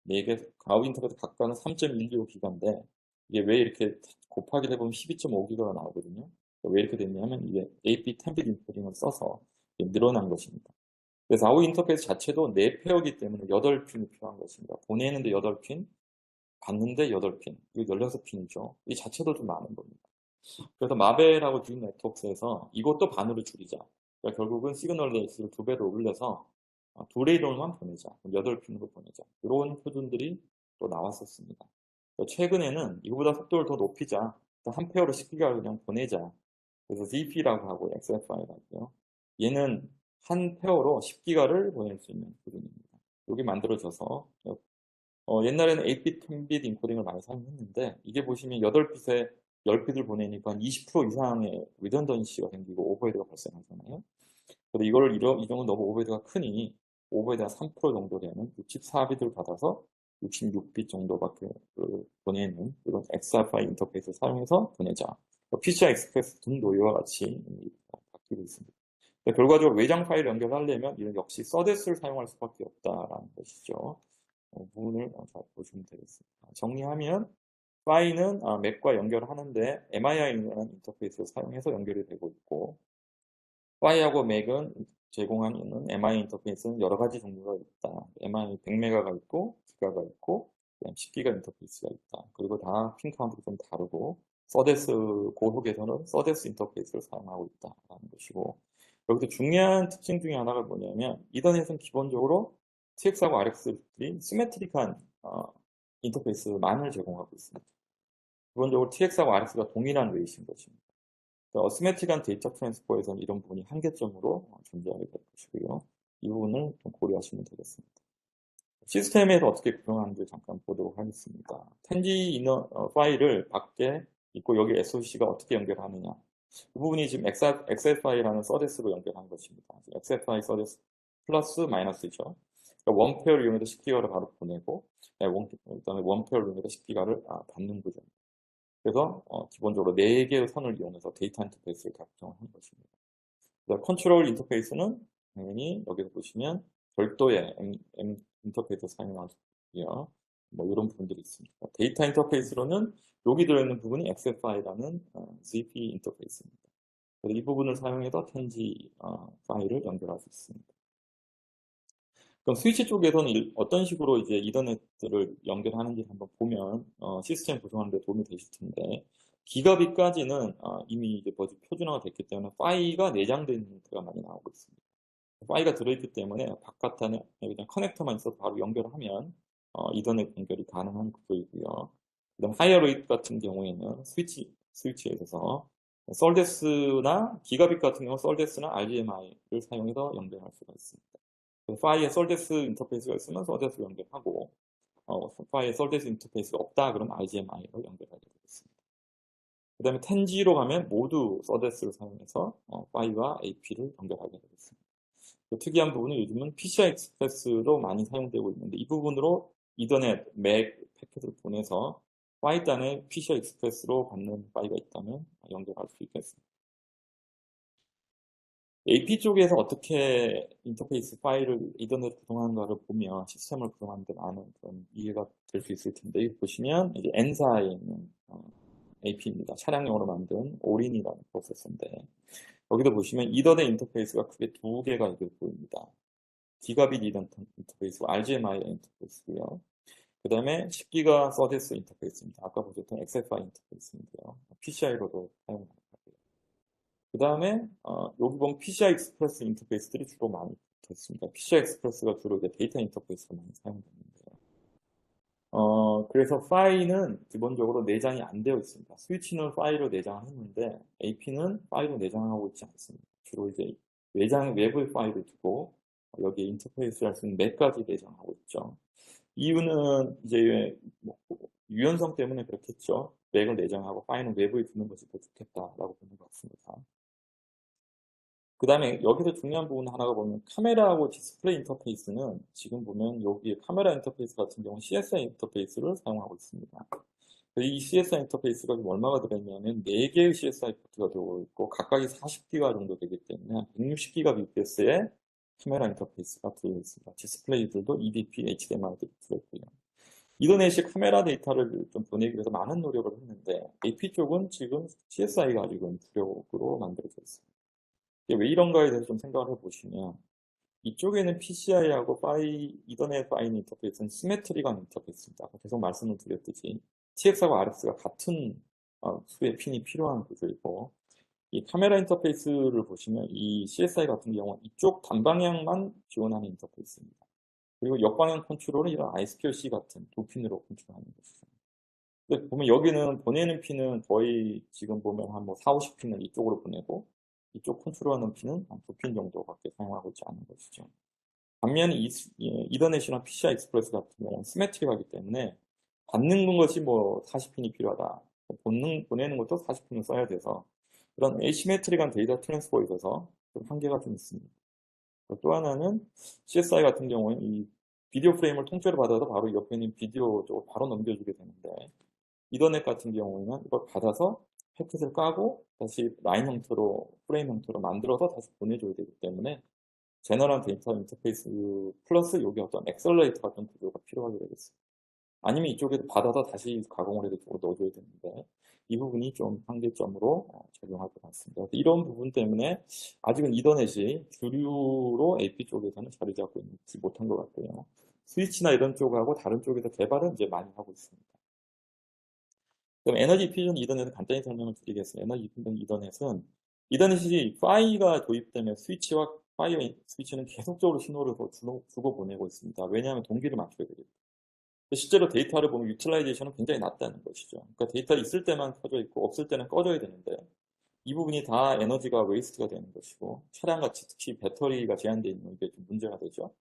4개 4위 인터페이스 각각은 3.125기가인데 이게 왜 이렇게 곱하기를 해보면 12.5기가가 나오거든요. 왜 이렇게 됐냐면 이게 8빗, 10빗 인코딩을 써서 늘어난 것입니다. 그래서 4위 인터페이스 자체도 4페어이기 때문에 8핀이 필요한 것입니다. 보내는데 8핀, 받는데 8핀, 이거 16핀이죠. 이 자체도 좀 많은 겁니다. 그래서 마벨하고 듀 네트워크에서 이것도 반으로 줄이자. 그러니까 결국은 시그널 레이스를 2배로 올려서 2레이로만 보내자. 8핀으로 보내자. 이런 표준들이 또 나왔었습니다. 최근에는 이거보다 속도를 더 높이자. 한 페어로 10기가를 그냥 보내자. 그래서 ZP라고 하고 XFI라고 하고요. 얘는 한 페어로 10기가를 보낼 수 있는 표준입니다. 여기 만들어져서 옛날에는 8빗, 10빗 인코딩을 많이 사용했는데 이게 보시면 8빗에 10빗을 보내니까 20% 이상의 리던던시가 생기고 오버헤드가 발생하잖아요. 그래서 이 경우 너무 오버헤드가 크니 오버헤드가 3% 정도 되는 64빗을 받아서 66빗 정도밖에 보내는 이런 XFI 인터페이스를 사용해서 보내자. PCI 익스프레스 등도 이와 같이 바뀌고 있습니다. 결과적으로 외장 파일 연결하려면 이런 역시 서데스를 사용할 수밖에 없다라는 것이죠. 부분을 잘 보시면 되겠습니다. 정리하면 파일은 맥과 연결하는데 MII라는 인터페이스를 사용해서 연결이 되고 있고 파이하고 맥은 제공하는 MI 인터페이스는 여러 가지 종류가 있다. MI 100메가가 있고 기가가 있고 그다음 10기가 인터페이스가 있다. 그리고 다 핀 카운트가 좀 다르고 서데스 고속에서는 서데스 인터페이스를 사용하고 있다라는 것이고 여기서 중요한 특징 중에 하나가 뭐냐면 이더넷은 기본적으로 TX하고 RX들이 시메트릭한 인터페이스만을 제공하고 있습니다. 기본적으로 TX하고 RX가 동일한 웨이트인 것입니다. 어시메트릭한 데이터 트랜스퍼에서는 이런 부분이 한계점으로 존재하게 될 것이고요. 이 부분을 좀 고려하시면 되겠습니다. 시스템에서 어떻게 구성하는지 잠깐 보도록 하겠습니다. 텐지 이너 파일을 밖에 있고 여기 SOC가 어떻게 연결하느냐. 이 부분이 지금 XFI라는 서데스로 연결한 것입니다. XFI 서데스 플러스 마이너스죠. 그러니까 원페어를 이용해서 10기가를 바로 보내고 그다음에 원페어를 이용해서 10기가를 받는 구조. 그래서 기본적으로 4개의 선을 이용해서 데이터 인터페이스를 작성을 한 것입니다. 컨트롤 인터페이스는 당연히 여기서 보시면 별도의 인터페이스 사용하고요. 뭐 이런 부분들이 있습니다. 데이터 인터페이스로는 여기 들어있는 부분이 XFI라는 ZP 인터페이스입니다. 그래서 이 부분을 사용해서 텐지 파일을 연결할 수 있습니다. 그럼 스위치 쪽에서는 어떤 식으로 이제 이더넷을 연결하는지 한번 보면 시스템 구성하는 데 도움이 되실 텐데 기가빗까지는 이미 이제 표준화가 됐기 때문에 파이가 내장된 형태가 많이 나오고 있습니다. 파이가 들어있기 때문에 바깥에 그냥 커넥터만 있어서 바로 연결을 하면 이더넷 연결이 가능한 구조이고요. 그다음 하이어레이트 같은 경우에는 스위치에 있어서 솔데스나 기가빗 같은 경우 솔데스나 RDMI를 사용해서 연결할 수가 있습니다. 파이에 솔데스 인터페이스가 있으면 솔데스 연결하고 파이에 솔데스 인터페이스가 없다 그러면 RDMI로 연결하게 되겠습니다. 그 다음에 텐지로 가면 모두 솔데스를 사용해서 파이와 AP를 연결하게 되겠습니다. 특이한 부분은 요즘은 PCI 익스프레스로 많이 사용되고 있는데 이 부분으로 이더넷 맥 패킷을 보내서 파이 단에 PCI 익스프레스로 받는 파이가 있다면 연결할 수 있겠습니다. AP 쪽에서 어떻게 인터페이스 파일을 이더넷 구성하는가를 보면 시스템을 구성하는 데 많은 그런 이해가 될 수 있을 텐데 여기 보시면 이제 N사에 있는 AP입니다. 차량용으로 만든 오린이라는 프로세서인데 여기도 보시면 이더넷 인터페이스가 크게 2개가 이렇게 보입니다. 기가빗 이더넷 인터페이스와 RGMI 인터페이스고요. 그 다음에 10기가 서데스 인터페이스입니다. 아까 보셨던 XFI 인터페이스인데요. PCI로도 사용합니다. 그 다음에 여기 보면 PCI 익스프레스 인터페이스들이 주로 많이 됐습니다. PCI 익스프레스가 주로 이제 데이터 인터페이스로 많이 사용되는데요. 그래서 파일은 기본적으로 내장이 안 되어 있습니다. 스위치는 파일로 내장을 했는데 AP는 파일로 내장하고 있지 않습니다. 주로 이제 외부 파일을 두고 여기에 인터페이스를 할 수 있는 맥까지 내장하고 있죠. 이유는 이제 뭐 유연성 때문에 그렇겠죠. 맥을 내장하고 파일은 외부에 두는 것이 더 좋겠다라고 보는 것 같습니다. 그 다음에 여기서 중요한 부분 하나가 보면 카메라하고 디스플레이 인터페이스는 지금 보면 여기 카메라 인터페이스 같은 경우는 CSI 인터페이스를 사용하고 있습니다. 이 CSI 인터페이스가 얼마가 들어있냐면 4개의 CSI 포트가 들어있고 각각이 40기가 정도 되기 때문에 160기가 bps의 카메라 인터페이스가 들어있습니다. 디스플레이들도 EDP, HDMI들이 들어있고요. 이더넷이 카메라 데이터를 좀 보내기 위해서 많은 노력을 했는데 AP 쪽은 지금 CSI가 아직은 주력으로 만들어져 있습니다. 왜 이런가에 대해서 좀 생각을 해보시면 이쪽에는 PCI하고 이더넷 파일 인터페이스는 시메트리한 인터페이스입니다. 계속 말씀을 드렸듯이 TX하고 RX가 같은 수의 핀이 필요한 구조이고 이 카메라 인터페이스를 보시면 이 CSI 같은 경우는 이쪽 단방향만 지원하는 인터페이스입니다. 그리고 역방향 컨트롤은 이런 I2C 같은 두 핀으로 컨트롤하는 것이죠. 근데 보면 여기는 보내는 핀은 거의 지금 보면 한 뭐 4, 50핀을 이쪽으로 보내고 이쪽 컨트롤하는 핀은 한 2핀 정도밖에 사용하고 있지 않은 것이죠. 반면에 이더넷이나 PCI 익스프레스 같은 경우는 시메트릭하기 때문에 받는 것이 뭐 40핀이 필요하다. 보내는 것도 40핀을 써야 돼서 그런 에시메트릭한 데이터 트랜스퍼에 있어서 좀 한계가 좀 있습니다. 또 하나는 CSI 같은 경우는 이 비디오 프레임을 통째로 받아서 바로 옆에 있는 비디오 쪽으로 바로 넘겨주게 되는데 이더넷 같은 경우는 이걸 받아서 패킷을 까고 다시 라인 형태로 프레임 형태로 만들어서 다시 보내줘야 되기 때문에 제너럴 데이터 인터페이스 플러스 여기 어떤 엑셀러레이터 같은 구조가 필요하게 되겠습니다. 아니면 이쪽에도 받아서 다시 가공을 해서 이쪽으로 넣어줘야 되는데 이 부분이 좀 한계점으로 작용할 것 같습니다. 이런 부분 때문에 아직은 이더넷이 주류로 AP 쪽에서는 자리 잡고 있지 못한 것 같고요. 스위치나 이런 쪽하고 다른 쪽에서 개발은 이제 많이 하고 있습니다. 그럼 에너지 퓨전 이더넷을 간단히 설명을 드리겠습니다. 에너지 퓨전 이더넷은 이더넷이 파이가 도입되면 스위치와 파이 스위치는 계속적으로 신호를 더 주고 보내고 있습니다. 왜냐하면 동기를 맞춰야 되기 때문에. 실제로 데이터를 보면 유틸라이제이션은 굉장히 낮다는 것이죠. 그러니까 데이터 있을 때만 켜져 있고 없을 때는 꺼져야 되는데 이 부분이 다 에너지가 웨이스트가 되는 것이고 차량같이 특히 배터리가 제한되어 있는 게 좀 문제가 되죠.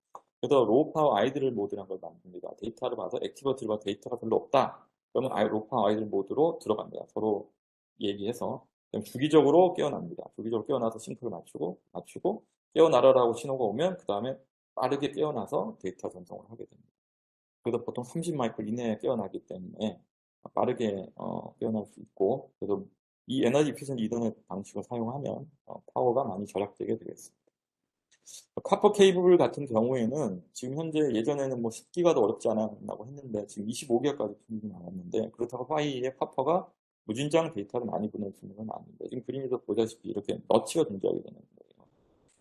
그래서 로우 파워 아이들 모드라는 걸 만듭니다. 데이터를 봐서 액티버티브가 데이터가 별로 없다. 그러면 로우 파워 아이들 모드로 들어갑니다. 서로 얘기해서 그럼 주기적으로 깨어납니다. 주기적으로 깨어나서 싱크를 맞추고 깨어나라라고 신호가 오면 그 다음에 빠르게 깨어나서 데이터 전송을 하게 됩니다. 그래서 보통 30마이크로 이내에 깨어나기 때문에 빠르게 깨어날 수 있고 그래서 이 에너지 피션 이더넷 방식을 사용하면 파워가 많이 절약되게 되겠습니다. 카퍼 케이블 같은 경우에는 지금 현재 예전에는 뭐 10기가도 어렵지 않았다고 했는데 지금 25기가까지 풀리진 않았는데 그렇다고 파이의 카퍼가 무진장 데이터를 많이 보낼 수 있는 건 아닌데 지금 그림에서 보다시피 이렇게 너치가 존재하게 되는 거예요.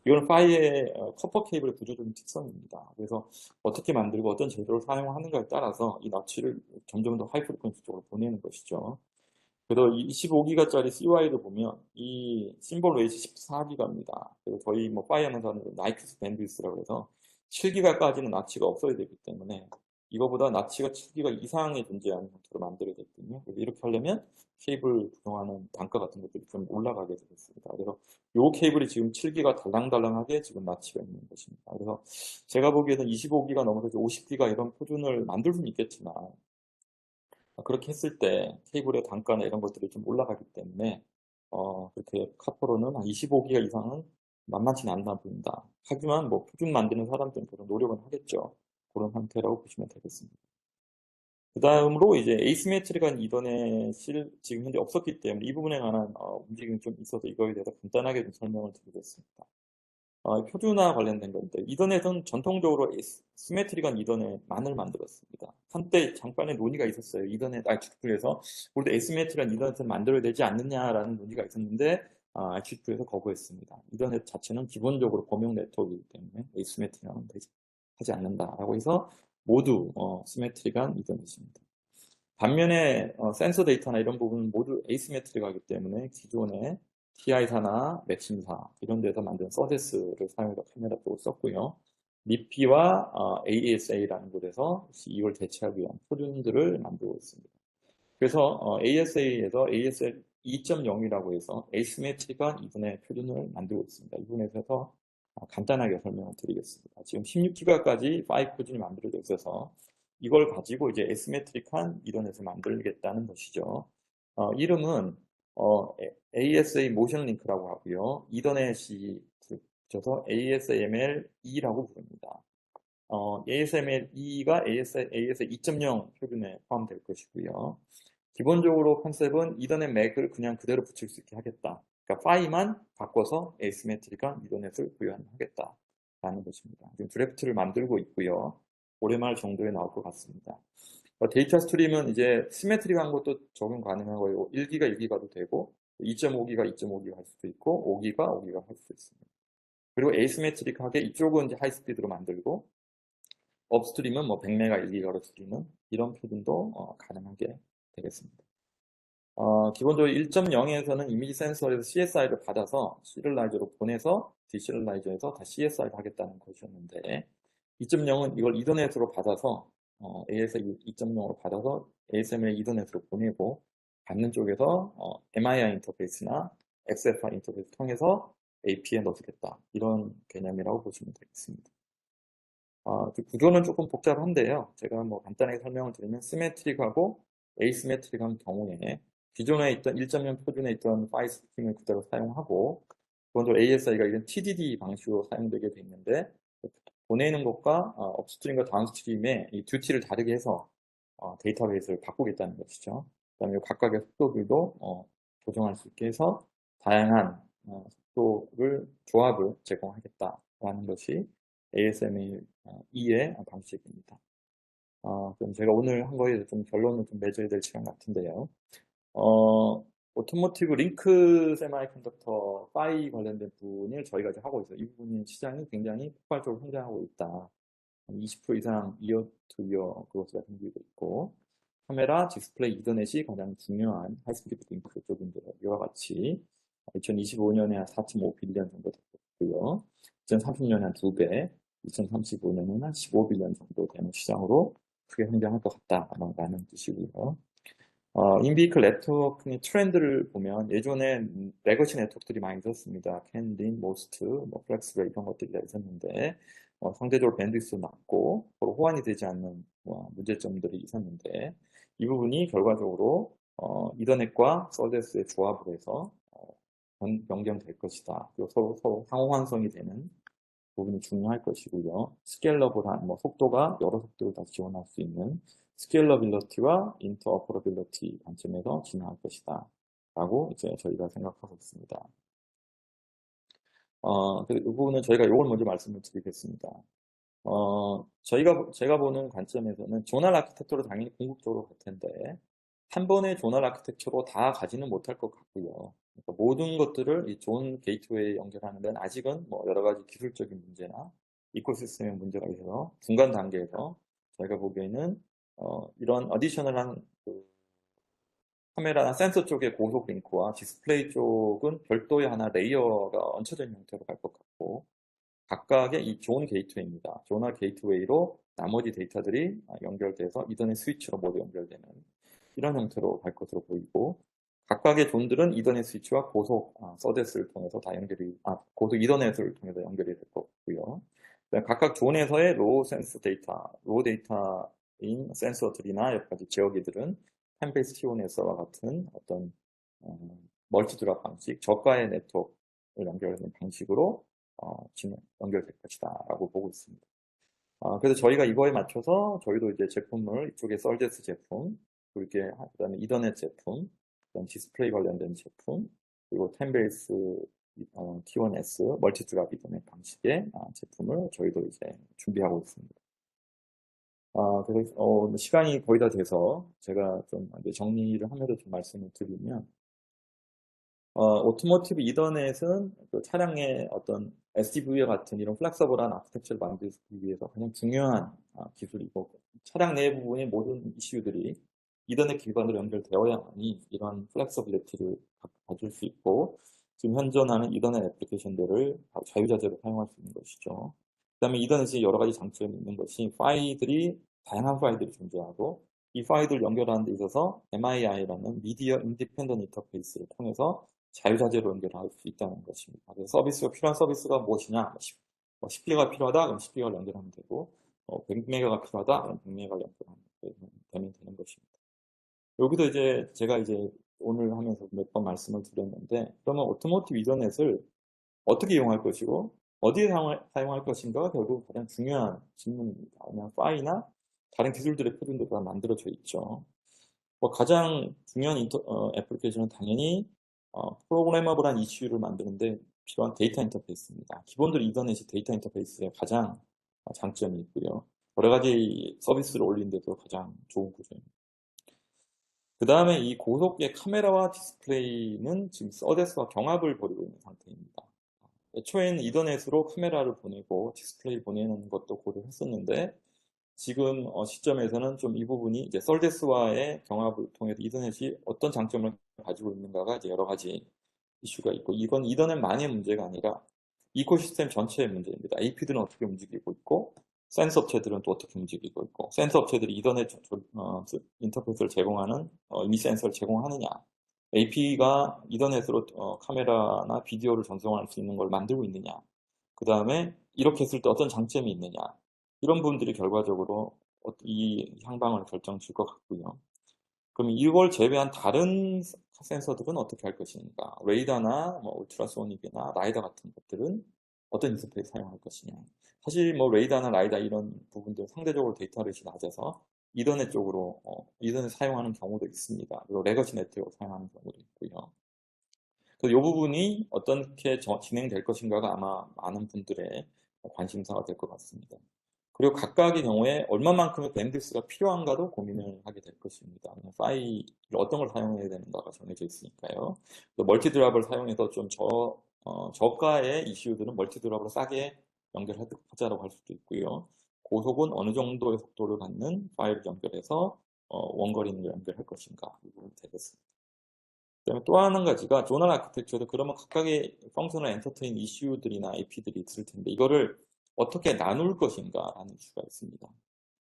이건 파이의 커퍼 케이블의 구조적인 특성입니다. 그래서 어떻게 만들고 어떤 제도를 사용하는가에 따라서 이 너치를 점점 더 하이 프리퀀시 쪽으로 보내는 것이죠. 그래서 25기가짜리 CY를 보면 이 심볼 웨이트 14기가입니다. 그래서 저희 뭐 파이 하면서는 나이크스 밴드위스라고 해서 7기가까지는 나치가 없어야 되기 때문에 이거보다 나치가 7기가 이상의 존재하는 형태로 만들어야 되거든요. 그래서 이렇게 하려면 케이블 구성하는 단가 같은 것들이 좀 올라가게 되겠습니다. 그래서 이 케이블이 지금 7기가 달랑달랑하게 지금 나치가 있는 것입니다. 그래서 제가 보기에는 25기가 넘어서 50기가 이런 표준을 만들 수는 있겠지만 그렇게 했을 때 케이블의 단가나 이런 것들이 좀 올라가기 때문에 그렇게 카포로는 한 25기가 이상은 만만치는 않나 보인다. 하지만 뭐 표준 만드는 사람들은 그런 노력은 하겠죠. 그런 상태라고 보시면 되겠습니다. 그 다음으로 이제 에이시메트릭한 이더넷이 지금 현재 없었기 때문에 이 부분에 관한 움직임이 좀 있어서 이거에 대해서 간단하게 좀 설명을 드리겠습니다. 표준화 관련된 건데 이더넷은 전통적으로 시메트릭한 이더넷만을 만들었습니다. 한때 잠깐의 논의가 있었어요. 이더넷 RG2에서 우리도 에시메트릭한 이더넷을 만들어야 되지 않느냐라는 논의가 있었는데 RG2에서 거부했습니다. 이더넷 자체는 기본적으로 범용 네트워크이기 때문에 에시메트릭은 하지 않는다라고 해서 모두 시메트릭한 이더넷입니다. 반면에 센서 데이터나 이런 부분은 모두 에이시메트릭하기 때문에 기존의 TI사나 맥심사 이런 데서 만든 서데스를 사용해서 카메라 쪽을 썼고요. 미피와 ASA라는 곳에서 이걸 대체하기 위한 표준들을 만들고 있습니다. 그래서 ASA에서 ASL 2.0이라고 해서 에이시메트릭한 이분의 표준을 만들고 있습니다. 이 부분에서 간단하게 설명을 드리겠습니다. 지금 16기가까지 파일 표준이 만들어져 있어서 이걸 가지고 이제 에시메트릭한 이더넷을 만들겠다는 것이죠. 이름은 ASA 모션 링크라고 하고요. 이더넷이 붙여서 ASML2라고 부릅니다. ASML2가 ASA 2.0 표준에 포함될 것이고요. 기본적으로 컨셉은 이더넷 맥을 그냥 그대로 붙일 수 있게 하겠다. 그러니까 파이만 바꿔서 에이시메트릭한 이더넷을 구현하겠다라는 것입니다. 지금 드래프트를 만들고 있고요. 올해 말 정도에 나올 것 같습니다. 데이터 스트림은 이제 시메트릭한 것도 적용 가능하고요. 1기가 1기가도 되고 2.5기가 2.5기가 할 수도 있고 5기가 5기가 할 수도 있습니다. 그리고 에이시메트릭하게 이쪽은 이제 하이스피드로 만들고 업스트림은 뭐 100메가 1기가로 줄이는 이런 표준도 가능하게 되겠습니다. 기본적으로 1.0에서는 이미지 센서에서 CSI를 받아서 시리얼라이저로 보내서 디시리얼라이저에서 다 CSI를 하겠다는 것이었는데 2.0은 이걸 이더넷으로 받아서 ASA 2.0으로 받아서 ASML 이더넷으로 보내고 받는 쪽에서 MIR 인터페이스나 XFR 인터페이스 통해서 AP에 넣어주겠다 이런 개념이라고 보시면 되겠습니다. 구조는 조금 복잡한데요. 제가 뭐 간단하게 설명을 드리면 시메트릭하고 에이시메트릭한 경우에 기존에 있던 1.0 표준에 있던 파일 스트림을 그대로 사용하고 기본적으로 ASI가 이런 TDD 방식으로 사용되게 돼 있는데 보내는 것과 업스트림과 다운스트림의 이 듀티를 다르게 해서 데이터베이스를 바꾸겠다는 것이죠. 그 다음에 각각의 속도들도 조정할 수 있게 해서 다양한 속도를 조합을 제공하겠다라는 것이 ASML2의 방식입니다. 그럼 제가 오늘 한 거에 좀 결론을 좀 맺어야 될 시간 같은데요. 오토모티브 링크 세마이컨덕터 파이 관련된 부분을 저희가 이제 하고 있어요. 이 부분이 시장이 굉장히 폭발적으로 성장하고 있다. 20% 이상 이어 투 이어 그로스가 생기고 있고, 카메라, 디스플레이, 이더넷이 가장 중요한 하이스피드 링크 쪽인데, 이와 같이 2025년에 한 4.5 빌리언 정도 됐고요. 2030년에 한 2배, 2035년에는 한 15 빌리언 정도 되는 시장으로 크게 성장할 것 같다라는 뜻이고요. 인비클 네트워크의 트렌드를 보면 예전에 레거시 네트워크들이 많이 있었습니다. 캔딘, 모스트, 뭐 플렉스웨이 이런 것들이 다 있었는데 상대적으로 밴드위스 낮고 서로 호환이 되지 않는 문제점들이 있었는데, 이 부분이 결과적으로 이더넷과 서데스의 조합을 해서 변경될 것이다. 그리고 서로 상호 환성이 되는 부분이 중요할 것이고요. 스케일러블한 속도가 여러 속도를 다 지원할 수 있는 스케일러빌리티와 인터오퍼러빌리티 관점에서 진행할 것이다 라고 이제 저희가 생각하고 있습니다. 이 부분은 저희가 이걸 먼저 말씀을 드리겠습니다. 제가 보는 관점에서는 조널 아키텍처로 당연히 궁극적으로 갈 텐데, 한 번의 조널 아키텍처로 다 가지는 못할 것 같고요. 그러니까 모든 것들을 이 좋은 게이트웨이에 연결하는 데는 아직은 여러 가지 기술적인 문제나 이코시스템의 문제가 있어서 중간 단계에서 저희가 보기에는 이런 어디셔널한 카메라나 센서 쪽의 고속 링크와 디스플레이 쪽은 별도의 하나 레이어가 얹혀진 형태로 갈 것 같고, 각각의 이 존 게이트웨이입니다. 조널 게이트웨이로 나머지 데이터들이 연결돼서 이더넷 스위치로 모두 연결되는 이런 형태로 갈 것으로 보이고, 각각의 존들은 이더넷 스위치와 고속 서데스를 통해서 다 고속 이더넷을 통해서 연결이 될 거고요. 각각 존에서의 로우 데이터인 센서들이나 여러 가지 지역이들은 펜베이스 T1S와 같은 어떤 멀티드랍 방식, 저가의 네트워크를 연결하는 방식으로 연결될 것이다 라고 보고 있습니다. 그래서 저희가 이거에 맞춰서 저희도 이제 제품을 이쪽에 썰데스 제품, 그다음에 이더넷 제품, 그다음 디스플레이 관련된 제품, 그리고 템베이스 T1S 멀티드랍 이더넷 방식의 제품을 저희도 이제 준비하고 있습니다. 그래서 시간이 거의 다 돼서 제가 좀 이제 정리를 하면서 좀 말씀을 드리면, 오토모티브 이더넷은 그 차량의 어떤 SDV와 같은 이런 플렉서블한 아키텍처를 만들기 위해서 가장 중요한 기술이고, 차량 내 부분의 모든 이슈들이 이더넷 기반으로 연결되어야만이 이런 플렉서빌리티를 가질 수 있고, 지금 현존하는 이더넷 애플리케이션들을 자유자재로 사용할 수 있는 것이죠. 그 다음에 이더넷이 여러 가지 장점이 있는 것이 다양한 파일들이 존재하고, 이 파일들을 연결하는 데 있어서 MII라는 미디어 인디펜던트 인터페이스를 통해서 자유자재로 연결할 수 있다는 것입니다. 그래서 필요한 서비스가 무엇이냐? 10기가가 필요하다? 그럼 10기가를 연결하면 되고, 100메가가 필요하다? 그럼 100메가를 되면 되는 것입니다. 여기도 이제 제가 이제 오늘 하면서 몇 번 말씀을 드렸는데, 그러면 오토모티브 이더넷을 어떻게 이용할 것이고, 어디에 사용할 것인가가 결국 가장 중요한 질문입니다. 그냥 파이나 다른 기술들의 표준도 다 만들어져 있죠. 가장 중요한 애플리케이션은 당연히 프로그래머블한 이슈를 만드는데 필요한 데이터 인터페이스입니다. 기본적으로 이더넷이 데이터 인터페이스의 가장 장점이 있고요. 여러 가지 서비스를 올리는데도 가장 좋은 구조입니다. 그 다음에 이 고속의 카메라와 디스플레이는 지금 서데스와 경합을 벌이고 있는 상태입니다. 애초에는 이더넷으로 카메라를 보내고 디스플레이 보내는 것도 고려했었는데, 지금 시점에서는 좀 이 부분이 이제 썰데스와의 경합을 통해서 이더넷이 어떤 장점을 가지고 있는가가 이제 여러 가지 이슈가 있고, 이건 이더넷만의 문제가 아니라 이코시스템 전체의 문제입니다. AP들은 어떻게 움직이고 있고, 센서 업체들은 또 어떻게 움직이고 있고, 센서 업체들이 이더넷 인터페이스를 제공하는 이미 센서를 제공하느냐, AP가 이더넷으로 카메라나 비디오를 전송할 수 있는 걸 만들고 있느냐, 그 다음에 이렇게 했을 때 어떤 장점이 있느냐, 이런 부분들이 결과적으로 이 향방을 결정 줄 것 같고요. 그럼 이걸 제외한 다른 센서들은 어떻게 할 것인가? 레이더나 울트라소닉이나 라이더 같은 것들은 어떤 인터페이스 사용할 것이냐? 사실 레이더나 라이더 이런 부분들 상대적으로 데이터 렛이 낮아서 이더넷 쪽으로 이더넷 사용하는 경우도 있습니다. 그리고 레거시 네트워크 사용하는 경우도 있고요. 그래서 이 부분이 어떻게 진행될 것인가가 아마 많은 분들의 관심사가 될 것 같습니다. 그리고 각각의 경우에 얼마만큼의 밴드위스가 필요한가도 고민을 하게 될 것입니다. 파일을 어떤 걸 사용해야 되는가가 정해져 있으니까요. 멀티드랍을 사용해서 좀 저가의 이슈들은 멀티드랍으로 싸게 연결하자라고 할 수도 있고요. 고속은 어느 정도의 속도를 갖는 파일을 연결해서 원거리를 연결할 것인가 이 부분이 되겠습니다. 그다음에 또 한 가지가 조널 아키텍처도 그러면 각각의 펑셔널 엔터테인 이슈들이나 AP들이 있을 텐데 이거를 어떻게 나눌 것인가라는 이슈가 있습니다.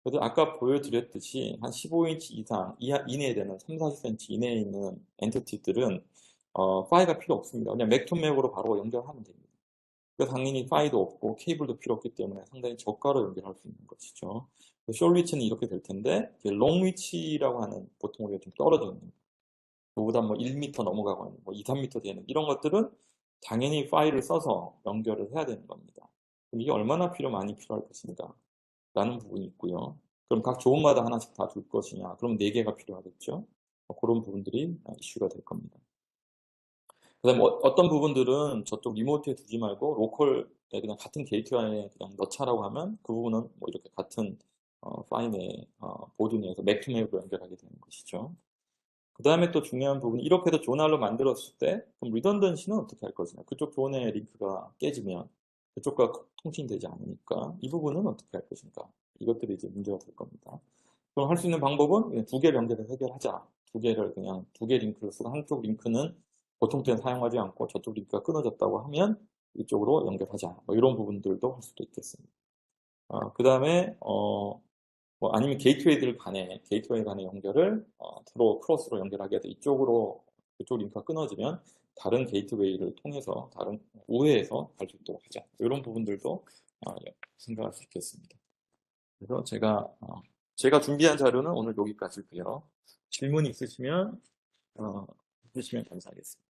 그래서 아까 보여드렸듯이 한 15인치 이상 이내에 되는 3, 40cm 이내에 있는 엔티티들은 파일가 필요 없습니다. 그냥 맥 투 맥으로 바로 연결하면 됩니다. 그래서 당연히 파일도 없고 케이블도 필요 없기 때문에 상당히 저가로 연결할 수 있는 것이죠. 숏 위치는 이렇게 될 텐데 롱 위치라고 하는 보통 우리가 좀 떨어져 있는 그보다 뭐 1m 넘어가거나 뭐 2, 3m 되는 이런 것들은 당연히 파일을 써서 연결을 해야 되는 겁니다. 그럼 이게 얼마나 많이 필요할 것인가 라는 부분이 있고요. 그럼 각 조음마다 하나씩 다 줄 것이냐? 그럼 4개가 필요하겠죠. 그런 부분들이 이슈가 될 겁니다. 그다음에 어떤 부분들은 저쪽 리모트에 두지 말고 로컬에 그냥 같은 게이트웨이에 그냥 넣자라고 하면 그 부분은 뭐 이렇게 같은 파일의 보드 내에서 맥 투 맥으로 연결하게 되는 것이죠. 그 다음에 또 중요한 부분이 이렇게 해서 조널로 만들었을 때 그럼 리던던시는 어떻게 할 것이냐. 그쪽 조언의 링크가 깨지면 그쪽과 통신되지 않으니까 이 부분은 어떻게 할 것인가. 이것들이 이제 문제가 될 겁니다. 그럼 할 수 있는 방법은 그냥 2개를 연결해서 해결하자. 2개를 그냥 2개 링크를 쓰고 한쪽 링크는 보통 때는 사용하지 않고 저쪽 링크가 끊어졌다고 하면 이쪽으로 연결하자. 뭐 이런 부분들도 할 수도 있겠습니다. 그 다음에 뭐 아니면 게이트웨이 간의 연결을 서로 크로스로 연결하게 해서 이쪽 링크가 끊어지면 다른 게이트웨이를 통해서 다른 우회해서 갈 수 있도록 하자. 이런 부분들도 생각할 수 있겠습니다. 그래서 제가 준비한 자료는 오늘 여기까지고요. 질문 있으시면 해주시면 감사하겠습니다.